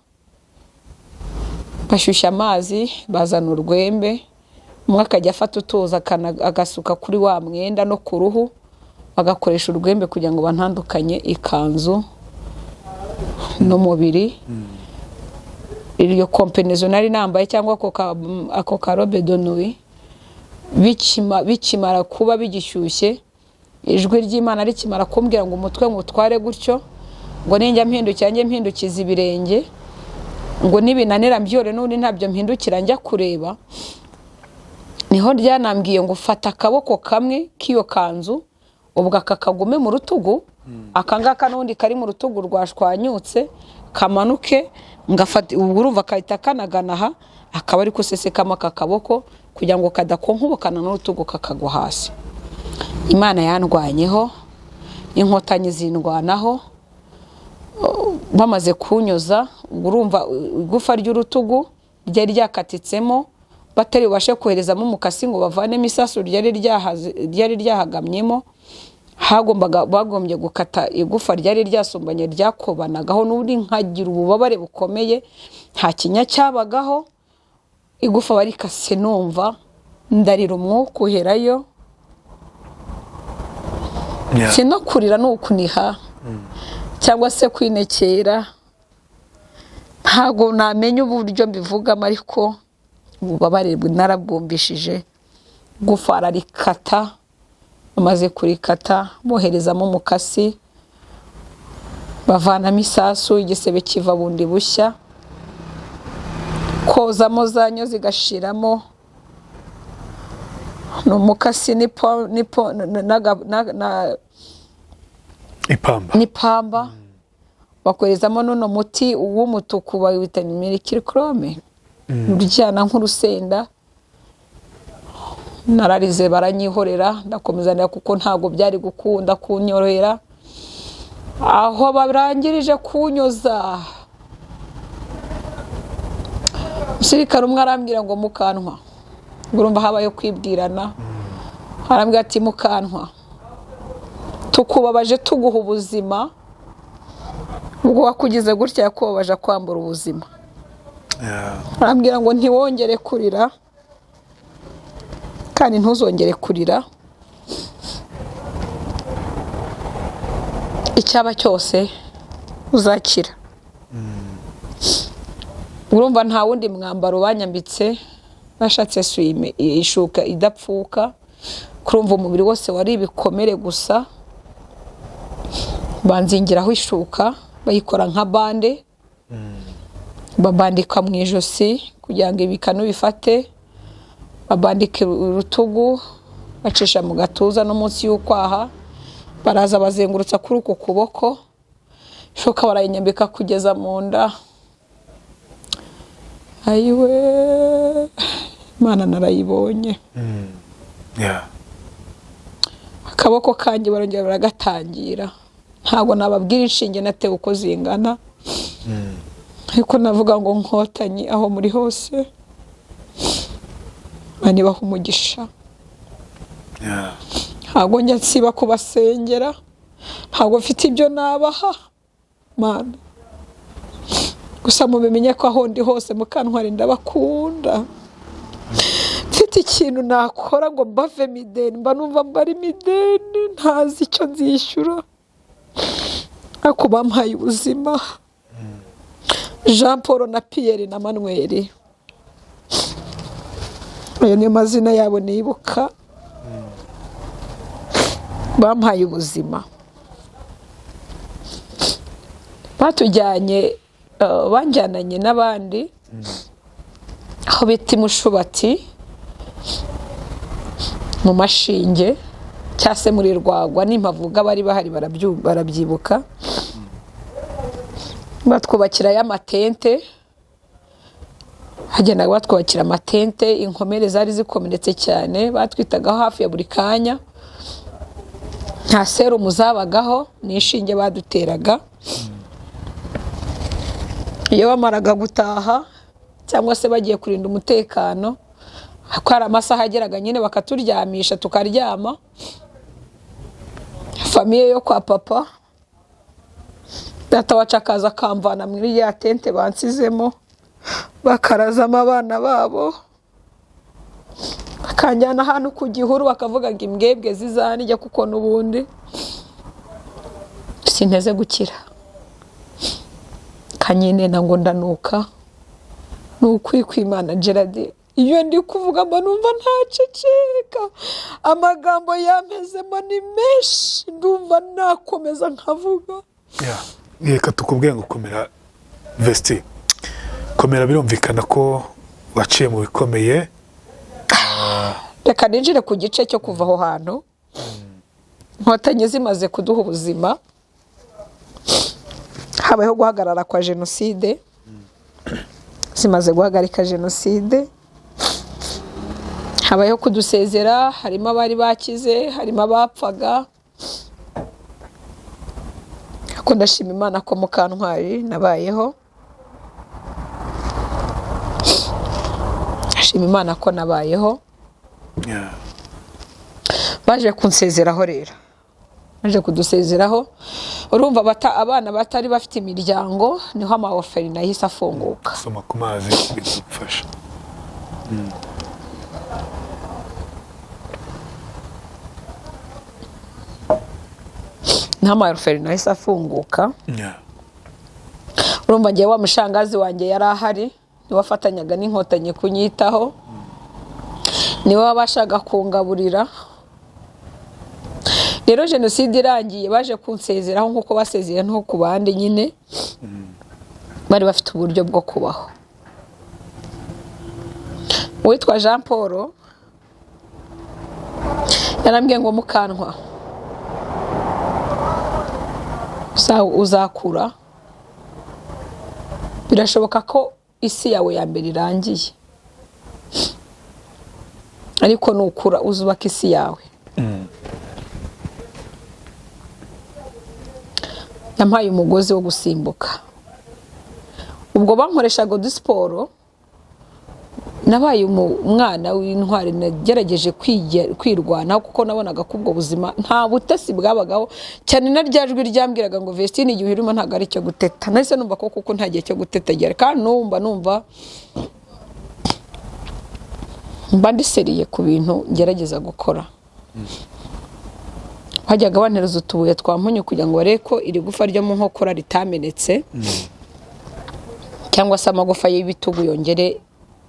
bashyushya amazi bazana urwembe umwe akajya afata utuza agasuka kuri wa mwenda no ku ruhu bagakoresha urwembe kugira ngo bantandukanye ikanzu n'umubiri iryo kompenezo nari nambaye cyangwa ako karobe de nuit bikimara kuba bigishyushye ijwi ry'Imana rikimara kumbwira ngo umutwe ngutware gutyo ngo ninjya mpindukiza ibirenge ngo nibinanira mbyore n'undi ntabyo mpindukira njya kureba niho ryanambwiye ngo fata akaboko kamwe k'iyo kanzu ubwo akakagume mu rutugu akangaka n'undi kari mu rutugu rwashwanyutse kamanuke ngafata urumva kahita kanaganaha akaba ari kusesekamo akakaboko kugira ngo kadakonkubukana n'urutugu kakagwa hasi Imana yandwanyeho inkotanyi zindwanaho bamaze kunyuza urumva igufa ry'urutugu ryari ryakatitsemo batari bashe koherezamo umukasi ngo bavanemo isasu ryari ryahagamyemo bagombye gukata igufa ryari ryasumbanye ryakobanagaho n'uri nkagira ububabare bukomeye nta kinya cyabagaho igufa barikase numva ndarira umwuka uherayo sinokurira n'ukuniha cyangwa se kwinekera ntago namenye uburyo mbivugamo ariko ububabare narabwumvishije gufa ararikata bamaze kurikata boherezamo umukasi bavanamo isasu igisebe kiva bundi bushya kozamo zanyo zigashiramo n'umukasi n'ipamba bakorezamo n'uno muti w'umutuku bawita mercurochrome uryana nk'urusenda nararize baranyihorera ndakomezanira kuko ntago byari gukunda kunyorohera aho barangirije kunyoza umusirikare umwe arambwira ngo Mukantwa urumva habaye kwibwirana arambwira ati Mukantwa tukubabaje tuguha ubuzima ubwo wakugize gutya yakubabaje kwambura ubuzima arambwira ngo ntiwongere kurira kandi ntuzongere kurira icyaba cyose uzakira urumva nta wundi mwambaro banyambitse bashatse swime ishuka idapfuka kurumva umubiri wose wari ibikomere gusa banzingiraho ishuka bayikora nka bande babandika mu ijosi kugira ngo ibikanu bifate babandike urutugu bacisha mu gatuza no munsi y'ukwaha baraza bazengurutsa kuri uko kuboko ishuka barayinyambika kugeza mu nda ayiwe Imana narayibonye akaboko kanjye barongera baragatangira ntabwo nababwira inshinge natewe uko zingana ariko navuga ngo Nkotanyi aho muri hose banibaha umugisha ntabwo njya nsiba kubasengera ntabwo mfite ibyo nabaha Mana gusa mubimenye ko aho ndi hose Mukantwari ndabakunda mfite ikintu nakora ngo mbave mideni mba numva mbari mideni ntazi icyo nzishyura ariko bampaye ubuzima Jean Paul na Pierre na Manuel ayo niyo mazina yabo nibuka bampaye ubuzima batujyanye banjyananye n'abandi aho bita Mushubati mu Mashinge cyase muri Rwagwa n'impavuga bari bahari barabyibuka batwubakira y'amatente hagenda batwubakira amatente inkomere zari zikomeretse cyane batwitagaho hafi ya buri kanya nta serumu zabagaho n'ishinge baduteraga iyo bamaraga gutaha cyangwa se bagiye kurinda umutekano ko hari amasaha ageraga nyine bakaturyamisha tukaryama famiye yo kwa papa data wacu akaza akamvana muri ya tente bansizemo bakarazamo abana babo bakanjyana ahantu ku gihuru bakavuga ngo imbwebwe zizanijya kuko n'ubundi sinteze gukira kanyine ngo ndanuka n'ukwimana Gerard iyo ndi kuvuga mba numva ntaceceka amagambo yampezemo ni menshi ndumva nakomeza nkavuga reka tukubwiye ngo komera Vesti komera birumvikana ko waciye mu bikomeye reka ninjire ku gice cyo kuva aho hantu Inkotanyi zimaze kuduha ubuzima habayeho guhagarara kwa jenoside zimaze guhagarika jenoside habayeho kudusezera harimo abari bakize harimo abapfaga ko ndashima Imana ko Mukantwari nabayeho ndashima Imana ko nabayeho baje kunsezeraho rero baje kudusezeraho urumva abana batari bafite imiryango niho amawoferi nahise afunguka soma ku mazi bigufasha nta mayoferi nahise afunguka urumva ngiye wa mushangazi wanjye yari ahari niwe afatanyaga n'Inkotanyi kunyitaho niwe wabashaga kungaburira rero jenoside irangiye baje kunsezeraho nk'uko basezeye nko ku bandi nyine bari bafite uburyo bwo kubaho. Uwitwa Jean Paul yarambwiye ngo Mukantwa uzakura, birashoboka ko isi yawe ya mbere irangiye, ariko nukura uzubaka isi yawe. Yampaye umugozi wo gusimbuka. Ubwo bankoreshaga udusiporo, nabaye umwana w'intwari, nagerageje kwirwanaho kuko nabonaga ko ubwo buzima nta butasi bwabagaho cyane. Na rya jwi ryambwiraga ngo Vestine igihe urimo ntabwo ari cyo guteta. Nahise numva ko kuko nta gihe cyo gutetegera, kandi numva mba ndiseriye ku bintu ngerageza gukora. Hajyaga bantereza utubuye twa mpunyu kugira ngo barebe ko iri gufa ryo mu nkokora ritamenetse, cyangwa se amagufa y'ibitugu yongere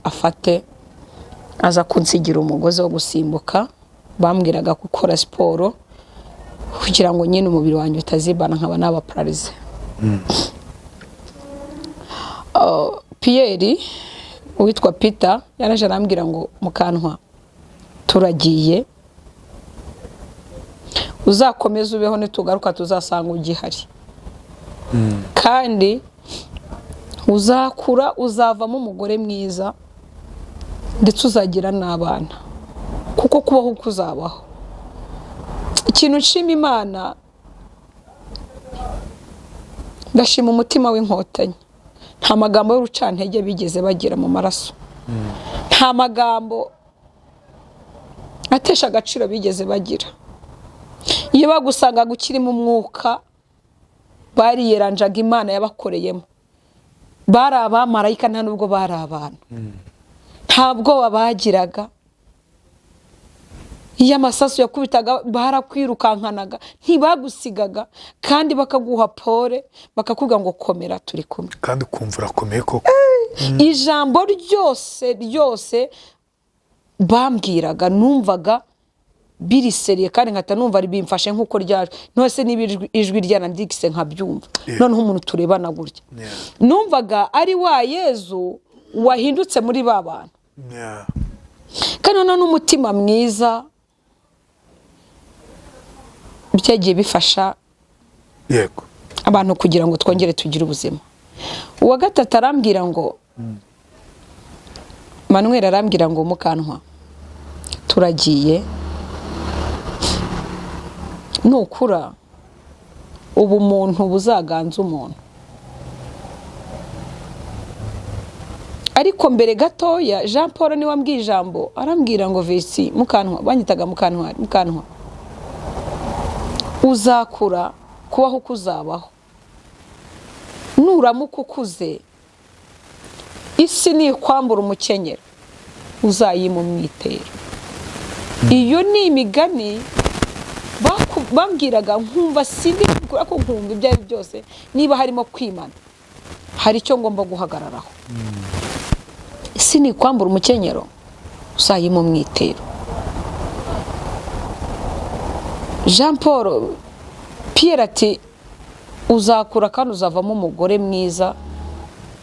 afate. Aza kunsigira umugozi wo gusimbuka. Bambwiraga gukora siporo kugira ngo nyine umubiri wanjye utazibana nkaba n'abapararize. Pierre witwa Peter yaraje arambwira ngo Mukantwa turagiye, uzakomeza ubeho, nitugaruka tuzasanga ugihari, kandi uzakura uzavamo umugore mwiza ndetse uzagira n'abana, kuko kubaho uko uzabaho. Ikintu nshima Imana, ndashima umutima w'inkotanyi. Nta magambo y'urucantege bigeze bagira mu maraso, nta magambo atesha agaciro bigeze bagira. Iyo bagusanga gukiri mu mwuka, bariyeranjaga Imana yabakoreyemo. Bari abamarayika nta nubwo bari abantu. Ntabwo babagiraga. Iyo amasasu yakubitaga barakwirukankanaga, ntibagusigaga, kandi bakaguha pole, bakakubwira ngo komera turi kumwe, kandi kumva urakomeye koko. Ijambo ryose bambwiraga numvaga biriseriye, kandi nkata numva ari bimfashe nk'uko ryaje. Nose niba ijwi ryanandikise nkabyumva, noneho umuntu turebana gutya, numvaga ari wa Yezu wahindutse muri ba bantu. Kandi noneho n'umutima mwiza byagiye bifasha yego abantu kugira ngo twongere tugire ubuzima. Uwa gatatu arambwira ngo Manuel arambwira ngo Mukantwa turagiye, nukura ubu muntu buzaganza umuntu. Ariko mbere gatoya Jean Paul niwe ambwiye ijambo, arambwira ngo Vesi Mukantwa, banyitaga Mukantwa uzakura kubaho uko uzabaho, nuramuka ukuze isi nikwambura umukenyero uzayima umwitero. Iyo ni imigani bambwiraga nkumva, sindi kugura ko nkumva ibyo ari byose. Niba harimo kwimana, hari icyo ngomba guhagararaho. Isi nikwambura umukenyero uzayima umwitero. Jean Paul Pierre ati uzakura kandi uzavamo umugore mwiza,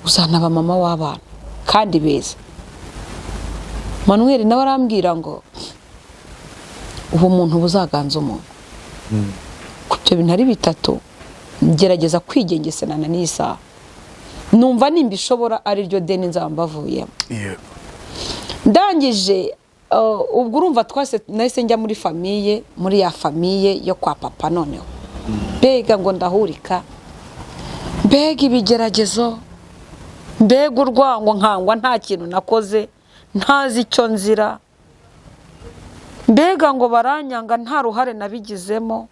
uzanaba mama w'abana kandi beza. Manuel nawe arambwira ngo ubu muntu buzaganza umuntu. Kubyo bintu ari bitatu ngerageza kwigengesenana n'isaha, numva nimba ishobora ari ryo deni nzaba mbavuyemo. Ndangije ubwo urumva twase nahise njya muri famiye, muri ya famiye yo kwa papa. Noneho mbega ngo ndahurika, mbega ibigeragezo, mbega urwango, nkangwa nta kintu nakoze, ntazi icyo nzira, mbega ngo baranyanga nta ruhare nabigizemo.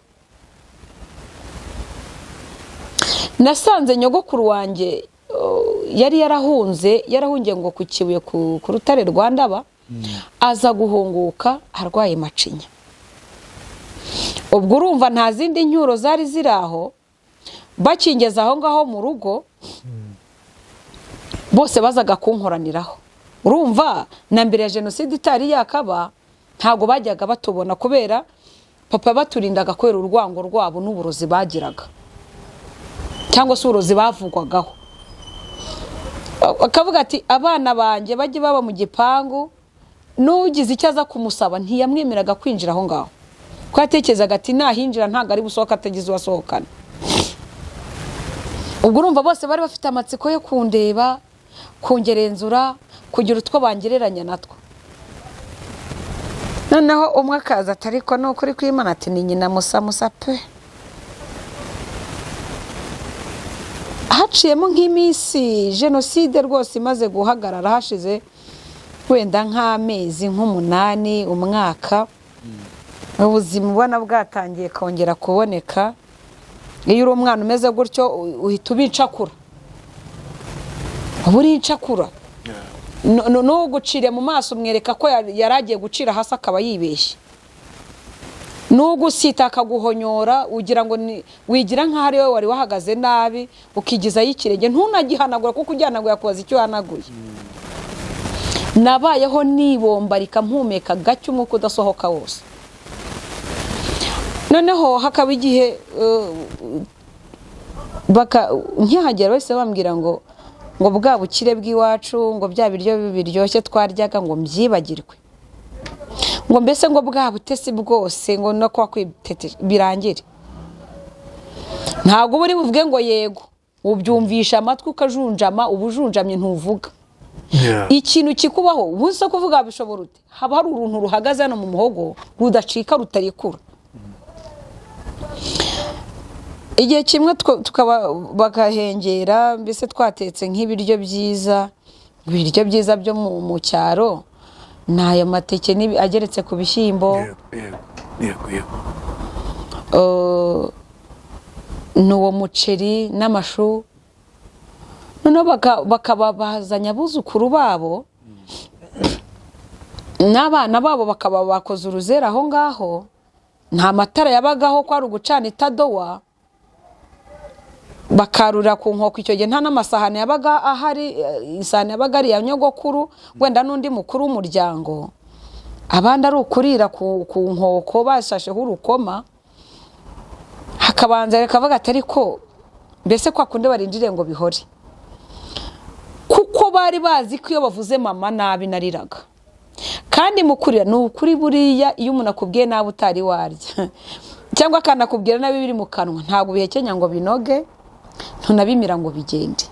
Nasanze nyogokuru wanjye yari yarahungiye ngo ku Kibuye ku rutare rwa Ndaba, aza guhunguka arwaye macinya. Ubwo urumva nta zindi nyuro zari ziraho, bakingeza aho ngaho mu rugo bose bazaga kunkoraniraho. Urumva na mbere ya jenoside itari yakaba ntago bajyaga batubona, kubera papa baturindaga kubera urwango rwabo n'uburozi bagiraga cyangwa se uburozi bavugwagaho. Akavuga ati abana banjye bajye baba mu gipangu, n'ugize icyo aza kumusaba ntiyamwemeraga kwinjira aho ngaho, ko yatekerezaga ati nahinjira ntabwo ari busohoka atagize uwasohokana. Ubwo urumva bose bari bafite amatsiko yo kundeba, kungerenzura, kugira utwo bangereranya natwo. Noneho umwe akaza ati ariko ni ukuri kw'Imana ati ni nyina musa pe. Haciyemo nk'iminsi jenoside rwose imaze guhagarara, hashize wenda nk'amezi nk'umunani, umwaka, ubuzima ubona bwatangiye kongera kuboneka. Iyo uri umwana umeze gutyo uhita ubicakura, uba urincakura. N'ugucire mu maso umwereka ko yaragiye gucira hasi akaba yibeshye, n'ugusita akaguhonyora ugira ngo wigira nk'aho ari wowe wari wahagaze nabi, ukigizayo ikirenge ntunagihanagura kuko ujyanaguye akubaza icyo uhanaguye. Nabayeho nibombarika mpumeka gake umwuka udasohoka wose. Noneho hakaba igihe nkihagera wese bambwira ngo bwa bukire bw'iwacu, ngo bya biryo biryoshye twaryaga ngo mbyibagirwe, ngo mbese ngo bwa butesi bwose ngo no kwa kwitete birangire. Ntabwo buri buvuge ngo yego, ubyumvisha amatwi ukajunjama, ubujunjamye ntuvuga. Ikintu kikubaho ubuze kuvuga bishobora ute, haba hari uruntu ruhagaze hano mu muhogo rudacika rutarikura. Igihe kimwe tukaba bakahengera, mbese twatetse nk'ibiryo byiza, ibiryo byiza byo mu cyaro, n'ayo mateke ageretse ku bishyimbo, n'uwo muceri n'amashu. Noneho bakaba bazanya abuzukuru babo n'abana babo, bakaba bakoze uruzera aho ngaho, nta matara yabagaho, ko ari ugucana itadowa, bakarura ku nkoko. Icyo gihe nta n'amasahani yabaga ahari, isahani yabaga ari iya nyogokuru wenda n'undi mukuru w'umuryango, abandi ari ukurira ku nkoko bashasheho urukoma. Hakabanza rekavuga ati ariko mbese kwa kundi barindiriye ngo bihore, kuko bari bazi ko iyo bavuze mama nabi nariraga. Kandi mukurira ni ukuri buriya, iyo umuntu akubwiye nabi utari warya cyangwa akanakubwira nabi biri mu kanwa, ntabwo bihekenya ngo binoge, ntunabimira ngo bigende.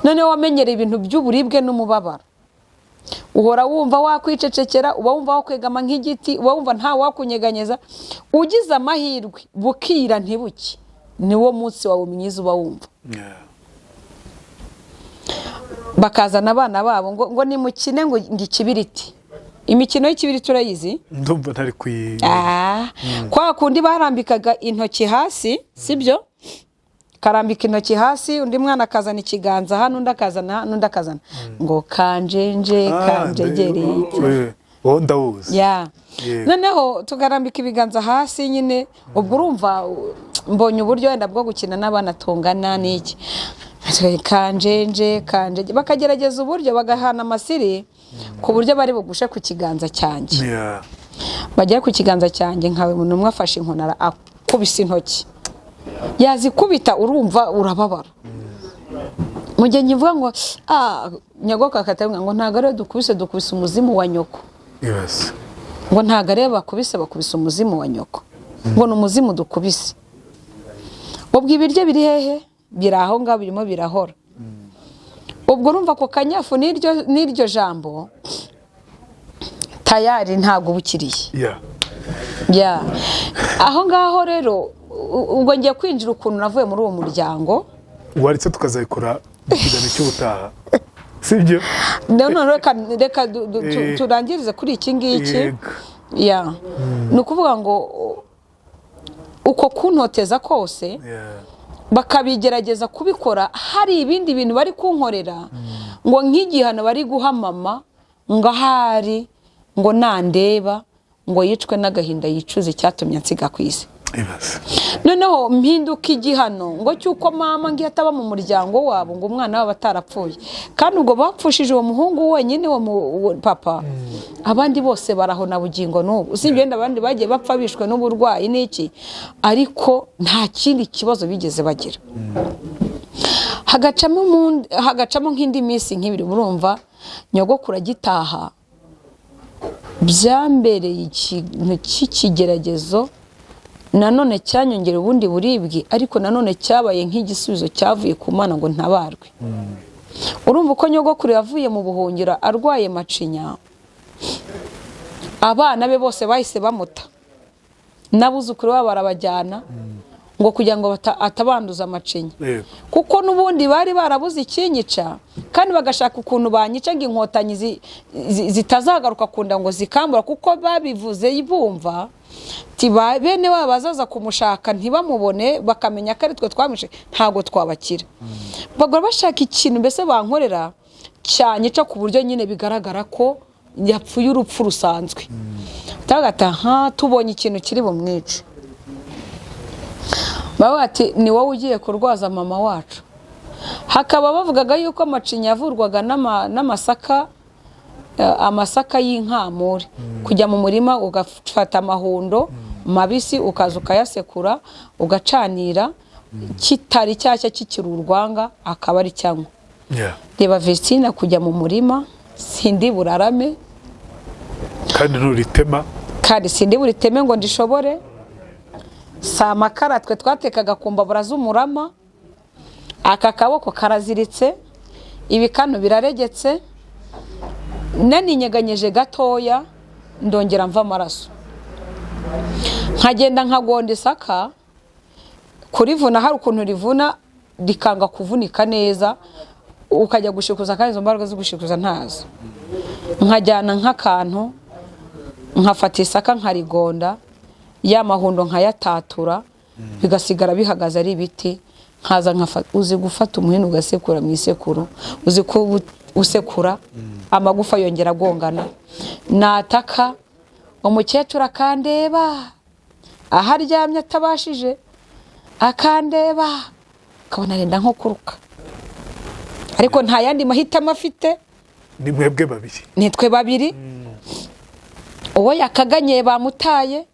Noneho wamenyereye ibintu by'uburibwe n'umubabaro, uhora wumva wakwicecekera, uba wumva wakwegama nk'igiti, uba wumva nta wakunyeganyeza. Ugize amahirwe bukira ntibuke, niwo munsi wawe mwiza uba wumva. Bakazana abana babo ngo nimukine ngo ikibiriti. Imikino y'ikibiriti urayizi? Ndumva ntari kuyi. Kwa kundi barambikaga intoki hasi, sibyo? Karambika intoki hasi, undi mwana akazana ikiganza hano, undi akazana n'undi akazana ngo kanjenje kanjegereye. Ndawuzi. Noneho tukarambika ibiganza hasi nyine. Ubwo urumva mbonye uburyo wenda bwo gukina n'abana tungana n'iki, kanjenje bakagerageza uburyo bagahana amasiri ku buryo bari bugushe ku kiganza cyanjye. Bagera ku kiganza cyanjye nkawe umuntu umwe afashe inkonara akubise intoki, yazikubita urumva urababara. Mu gihe nkivuga ngo nyogoko akatabwa ngo ntago ari dukubise umuzimu wa nyoko. Ngo ntago ari bakubise umuzimu wa nyoko, ngo ni umuzimu dukubise. Ubwo ibiryo biri hehe? Biri aho ngaho birimo birahora. Ubwo urumva ko kanyafu n'iryo jambo tayari ntago bukiriye. Aho ngaho rero ubwo ngiye kwinjira ukuntu navuye muri uwo muryango. Waritse tukazayikora mu kiganiro cy'ubutaha, sibyo? Reka turangirize kuri iki ngiki. Ni ukuvuga ngo uko kuntoteza kose bakabigerageza kubikora, hari ibindi bintu bari kunkorera ngo nk'igihano bari guha mama, ngo ahari ngo nandeba ngo yicwe n'agahinda yicuze cyatumye nsiga ku isi. noneho mpinduka igihano ngo cyuko mama ngiye ataba mu muryango wabo ngo umwana wabo atarapfuye kandi ubwo bapfushije uwo muhungu wenyine wo papa abandi bose baraho na bugingo n'ubu usibye abandi bagiye bapfa bishwe n'uburwayi n'iki ariko nta kindi kibazo bigeze bagira hagacamo nk'indi minsi nk'ibiri urumva nyogokuru agitaha byambereye ikintu cy'ikigeragezo nanone cyanyongera ubundi buribwe ariko nanone cyabaye nk'igisubizo cyavuye ku Mana ngo ntabarwe urumva uko nyogokuru yavuye mu buhungiro arwaye macinya abana be bose bahise bamuta nabuzukuru babo barabajyana ngo kugira ngo atabanduza amacinya kuko nubundi bari barabuze ikinyica kandi bagashaka ukuntu banyica ngo inkotanyi zitazagaruka kunda ngo zikambura kuko babivuze bumva bene wabo bazaza kumushaka ntibamubone bakamenya ko ari twe twamishe ntago twabakira bagora bashaka ikintu mbese bankorera cyanyica ku buryo nyine bigaragara ko yapfuye urupfu rusanzwe tagata tubonye ikintu kiri bumwice baba ati ni wowe ugiye kurwaza mama wacu hakaba bavugaga yuko amacinya yavurwaga n'amasaka amasaka y'inkamure kujya mu murima ugafata amahundo mabisi ukaza ukayasekura ugacanira kitari cyashya kikiri urwanga akaba ari cyangwa reba Vestine kujya mu murima sindi burarame kandi nuritema kandi sindi buriteme ngo ndishobore samakara twe twatekaga kumbabura z'umurama aka kaboko karaziritse ibikano biraregetse naninyeganyeje gatoya ndongera mva amaraso nkagenda nkagonda isaka kurivuna hari ukuntu rivuna rikanga kuvunika neza ukajya gushikuza kandi izo mbaraga zo gushikuza ntazo nkajyana nk'akantu nkafata isaka nkarigonda ya mahundo nkayatatura bigasigara bihagaze ari ibiti nkaza uzi gufata umuhini ugasekura mu isekuru uzi ko usekura amagufa yongera agongana nataka umukecuru akandeba aharyamye atabashije akandeba kabona renda nko kuruka ariko nta yandi mahitamo afite ni mwebwe babiri nitwe babiri uwo yakaganye bamutaye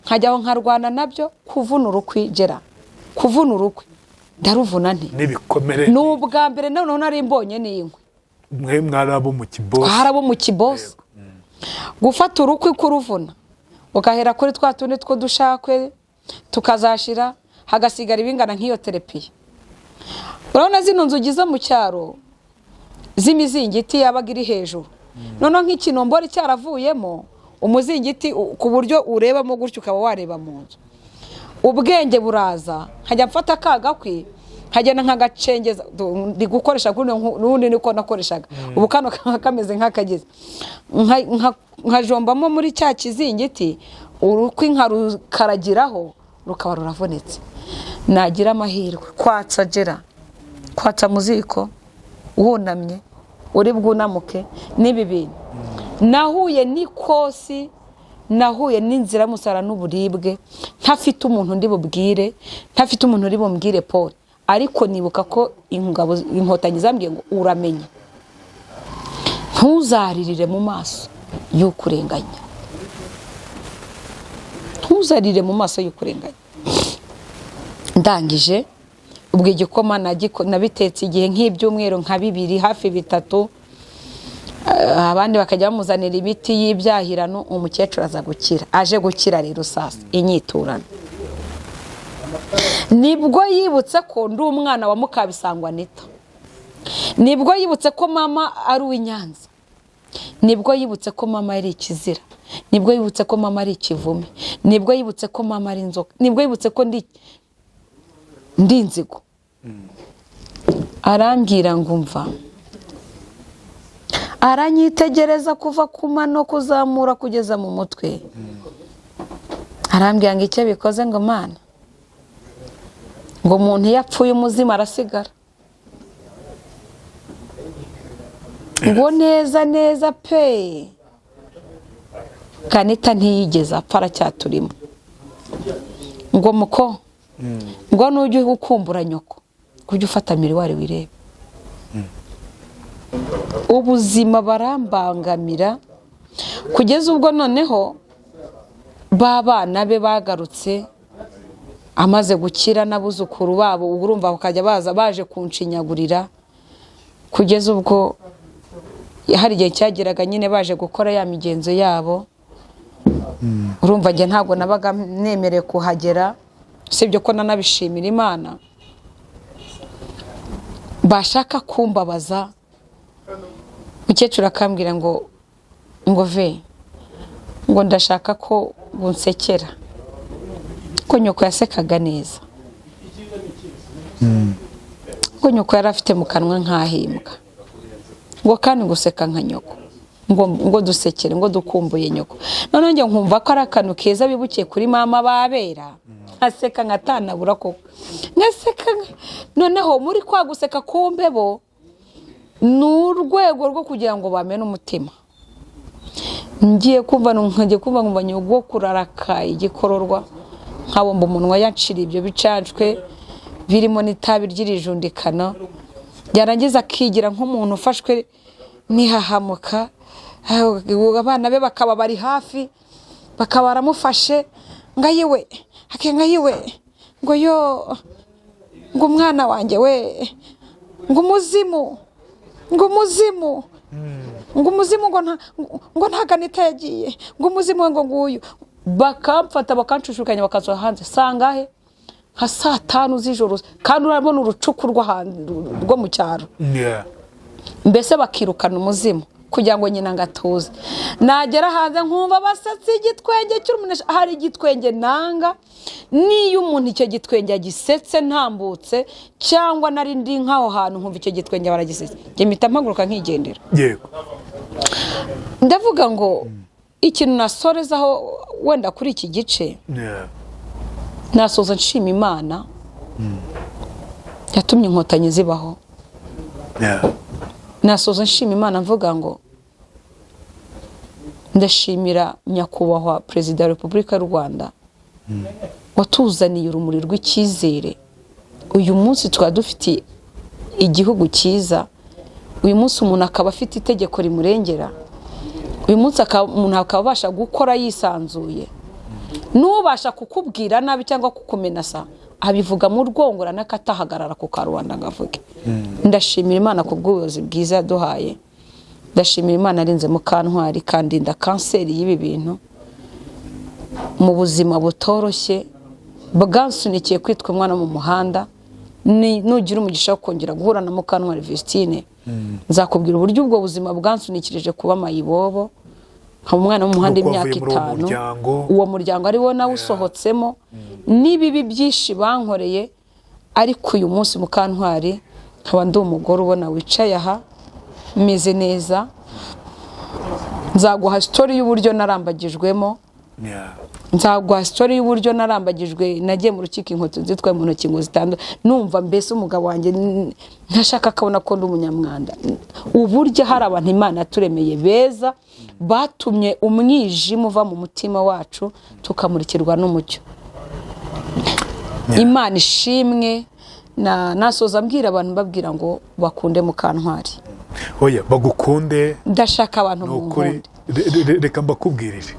nkajyaho nkarwana nabyo kuvuna urukwigera kuvuna urukwe ndaruvuna nti nibikomere n'ubwa mbere noneho nari mbonye n'inkwe mwe mwarabo mu kibosi harabo mu kibosi gufata urukwe kuruvuna ukahera kuri twa tundi two dushakwe tukazashira hagasigara ibingana nk'iyo terapiya urabona zino nzugi zo mu cyaro z'imizingiti yabaga iri hejuru noneho nk'ikinombori cyaravuyemo umuzingiti ku buryo urebamo gutyo ukaba wareba mu nzu ubwenge buraza nkajya mfata kagakwi nkagenda nkagacengeza ndi gukoresha n'ubundi niko nakoreshaga ubu kano kameze nk'akageze nkajombamo muri cya kizingiti urukwi nkarukaragiraho rukaba ruravunitse nagira amahirwe kwatsa mu ziko wunamye uri bwunamuke n'ibi bintu nahuye n'ikosi nahuye n'inzira musara n'uburibwe ntafite umuntu ndi bubwire ntafite umuntu uri bumbwire Paul ariko nibuka ko inkotanyi zambwiye ngo uramenye ntuzaririre mu maso y'ukurenganya ntuzarire mu maso y'ukurenganya ndangije ubwo igikoma nabitetse igihe nk'ibyumweru nka 2 hafi 3 abandi bakajya bamuzanira ibiti y'ibyahirano umukecuru aza gukira aje gukira rero sasa inyiturana nibwo yibutse ko ndi umwana wa Mukabisangwa Anita nibwo yibutse ko mama ari uw'Inyanza nibwo yibutse ko mama ari ikizira nibwo yibutse ko mama ari ikivume nibwo yibutse ko mama ari inzoka nibwo yibutse ko ndi inzigo arambwira ngo umva aranyitegereza kuva ku mano kuzamura kugeza mu mutwe arambwira ngo icyo bikoze ngo Mana ngo umuntu yapfuye umuzima arasigara ngo neza pe Kanita ntiyigeze apfa aracyaturimo ngo muko ngo nujye gukumbura nyoko kujya ufata miriwari wirebe. Ubuzima barambangamira kugeza ubwo noneho babana be bagarutse amaze gukira n'abuzukuru babo, urumva bakajya baza baje kunshinyagurira kugeza ubwo hari igihe cyageraga nyine baje gukora ya migenzo yabo. Urumva njye ntabwo nabaga nemereye kuhagera, usibye ko nanabishimira Imana. Bashaka kumbabaza, mukecuru akambwira ngo ve ngo ndashaka ko bunsekera ko nyoko yasekaga neza, ngo nyoko yari afite mu kanwa nk'ahimbwa, ngo kandi guseka nka nyoko, ngo dusekere, ngo dukumbuye nyoko. Noneho njye nkumva ko ari akantu keza bibukiye kuri mama babera, nkaseka nkatanabura koko, nkaseka. Noneho muri kwa guseka kumbebo ni urwego rwo kugira ngo bamene umutima. Ngiye kumva nkumva nyogwo kuraraka igikororwa, nkabomba umunwa yacira ibyo bicanjwe birimo n'itabi ry'irijundikana, yarangiza akigira nk'umuntu ufashwe nihahamuka. Abana be bakaba bari hafi, bakaba baramufashe ngayiwe ngo yo ngo umwana wanjye we ngo umuzimu ngo ntaganita yagiye, ngo umuzimu ngo nguyu. Bakamfata bakancushukanya bakasoha hanze sangahe nka 5 z'ijoro, kandi urabona urucuku rwo mu cyaro. Mbese bakirukana umuzimu kugira ngo nyina ngatuze. Nagera hanze nkumva basatse igitwenge cy'urumunesha. Hari igitwenge nanga niyo umuntu icyo gitwenge agisetse ntambutse cyangwa nari ndi nkaho hantu nkumva icyo gitwenge baragisetse, nge mpita mpaguruka nkigendera. Yego, ndavuga ngo ikintu nasorezaho wenda kuri iki gice, nasoza nshima Imana yatumye inkotanyi zibaho. Nasoza nshima Imana mvuga ngo ndashimira nyakubahwa Perezida wa Repubulika y'u Rwanda watuzaniye urumuri rw'icyizere. Uyu munsi tukaba dufite igihugu cyiza, uyu munsi umuntu akaba afite itegeko rimurengera, uyu munsi umuntu akaba abasha gukora yisanzuye. N'ubasha kukubwira nabi cyangwa kukumenasa abivuga mu rwongora n'akatahagarara ku karubanda ngavuge. Ndashimira Imana ku bw'ubuyobozi bwiza yaduhaye. Ndashimira Imana arinze Mukantwari kandi nda kanseri y'ibi bintu mu buzima butoroshye bwansunikiye kwitwa umwana mu muhanda. Nugira umugisha wo kongera guhura na Mukantwari Vestine, nzakubwira uburyo ubwo buzima bwansunikirije kuba mayibobo umwana mu muhanda imyaka 5. Uwo muryango ari wo nawe usohotsemo nibibi byinshi bankoreye. Ariko uyu munsi Mukantwari nkaba ndi umugore ubona wicaye aha meze neza. Nzaguha story y'uburyo narambagijwemo, nzaguha story y'uburyo narambagijwe. Nagiye mu rukiko inkoto zitwaye mu ntoki ngo zitando, numva mbese umugabo wanjye ntashaka kabona ko ndi umunyamwanda. Uburyo hari abantu Imana turemeye beza batumye umwijima uva mu mutima wacu tukamurikirwa n'umucyo. Imana ishimwe. Nasoza mbwira abantu babwira ngo bakunde Mukantwari. Oya bagukunde, ndashaka abantu mukunde. Reka mbakubwirire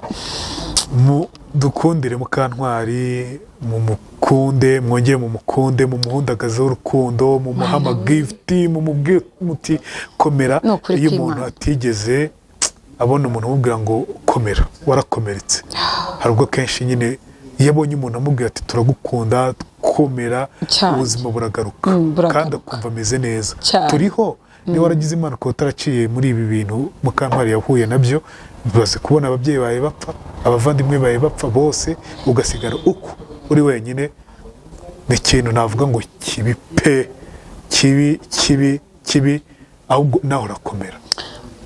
dukundire Mukantwari, mumukunde, mwongere mumukunde, mumuhundagaze urukundo, mumuhama gift, mumubwire muti komera. Iyo umuntu atigeze abona umuntu umubwira ngo komera, warakomeretse. Hari ubwo kenshi nyine iyo abonye umuntu amubwira ati turagukunda, komera, ubuzima buragaruka kandi akumva ameze neza. Turiho niba waragize Imana ko utaraciye muri ibi bintu Mukantwari yahuye nabyo, baze kubona ababyeyi bawe bapfa, abavandimwe bawe bapfa, bose ugasigara uko uri wenyine. Ni ikintu navuga ngo kibi pe, kibi, ahubwo nawe urakomera.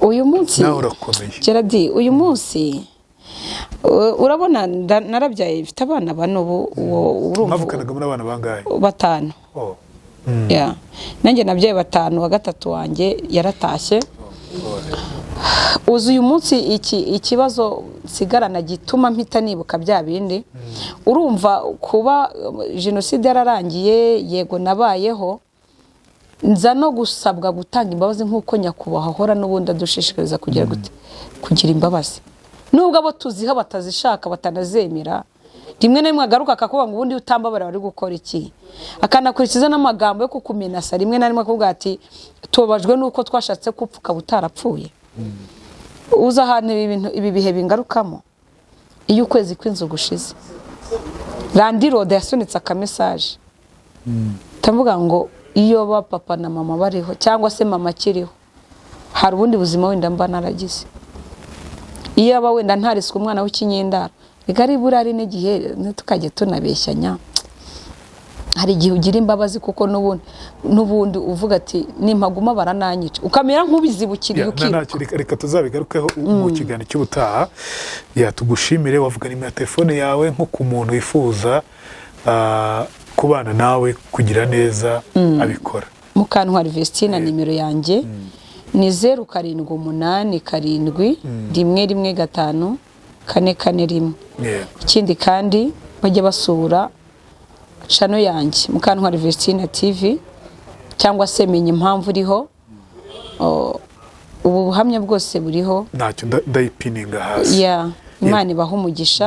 Uyu munsi nawe urakomeye Gerard, uyu munsi urabona narabyaye mfite abana bane. Urumva mwavukanaga muri abana bangahe? 5. Nanjye nabyaye 5, wa gatatu wanjye yaratashye. uzi uyu munsi ikibazo nsigarana gituma mpita nibuka bya bindi urumva kuba jenoside yararangiye yego nabayeho nza no gusabwa gutanga imbabazi nk'uko nyakubahwa ahora n'ubundi adushishikariza kugira imbabazi nubwo abo tuziho batazishaka batanazemera rimwe na rimwe agaruka akakuvuga ngo ubundi utambabara wari gukora iki akanakurikiza n'amagambo yo kukumenasa rimwe na rimwe akavuga ati tubabajwe nuko twashatse kupfuka butarapfuye uza ahantu ibi bihe bingarukamo iyo ukwezi kw'inzu gushize Landirode yasunitse akamesaje tavuga ngo iyo ba papa na mama bariho cyangwa se mama akiriho hari ubundi buzima wenda mba naragize iyo aba wenda ntariswe umwana w'ikinyendaro bigari burari n'igihe tukajye tunabeshyanya hari igihe ugira imbabazi kuko n'ubundi uvuga ati nimpaguma barananyica ukamera nk'ubizibukiriye ukiruka reka tuzabigarukeho mu kiganiro cy'ubutaha tugushimire wavuga nimero ya telefone yawe nko ku muntu wifuza kubana nawe kugira neza abikora Mukantwari Vestine nimero yanjye ni 0787115441 ikindi kandi bajya basura channel yanjye Mukantwari Vestine TV cyangwa se menye impamvu uriho ubu buhamya bwose buriho ntacyo ndayipininga hasi Imana ibaha umugisha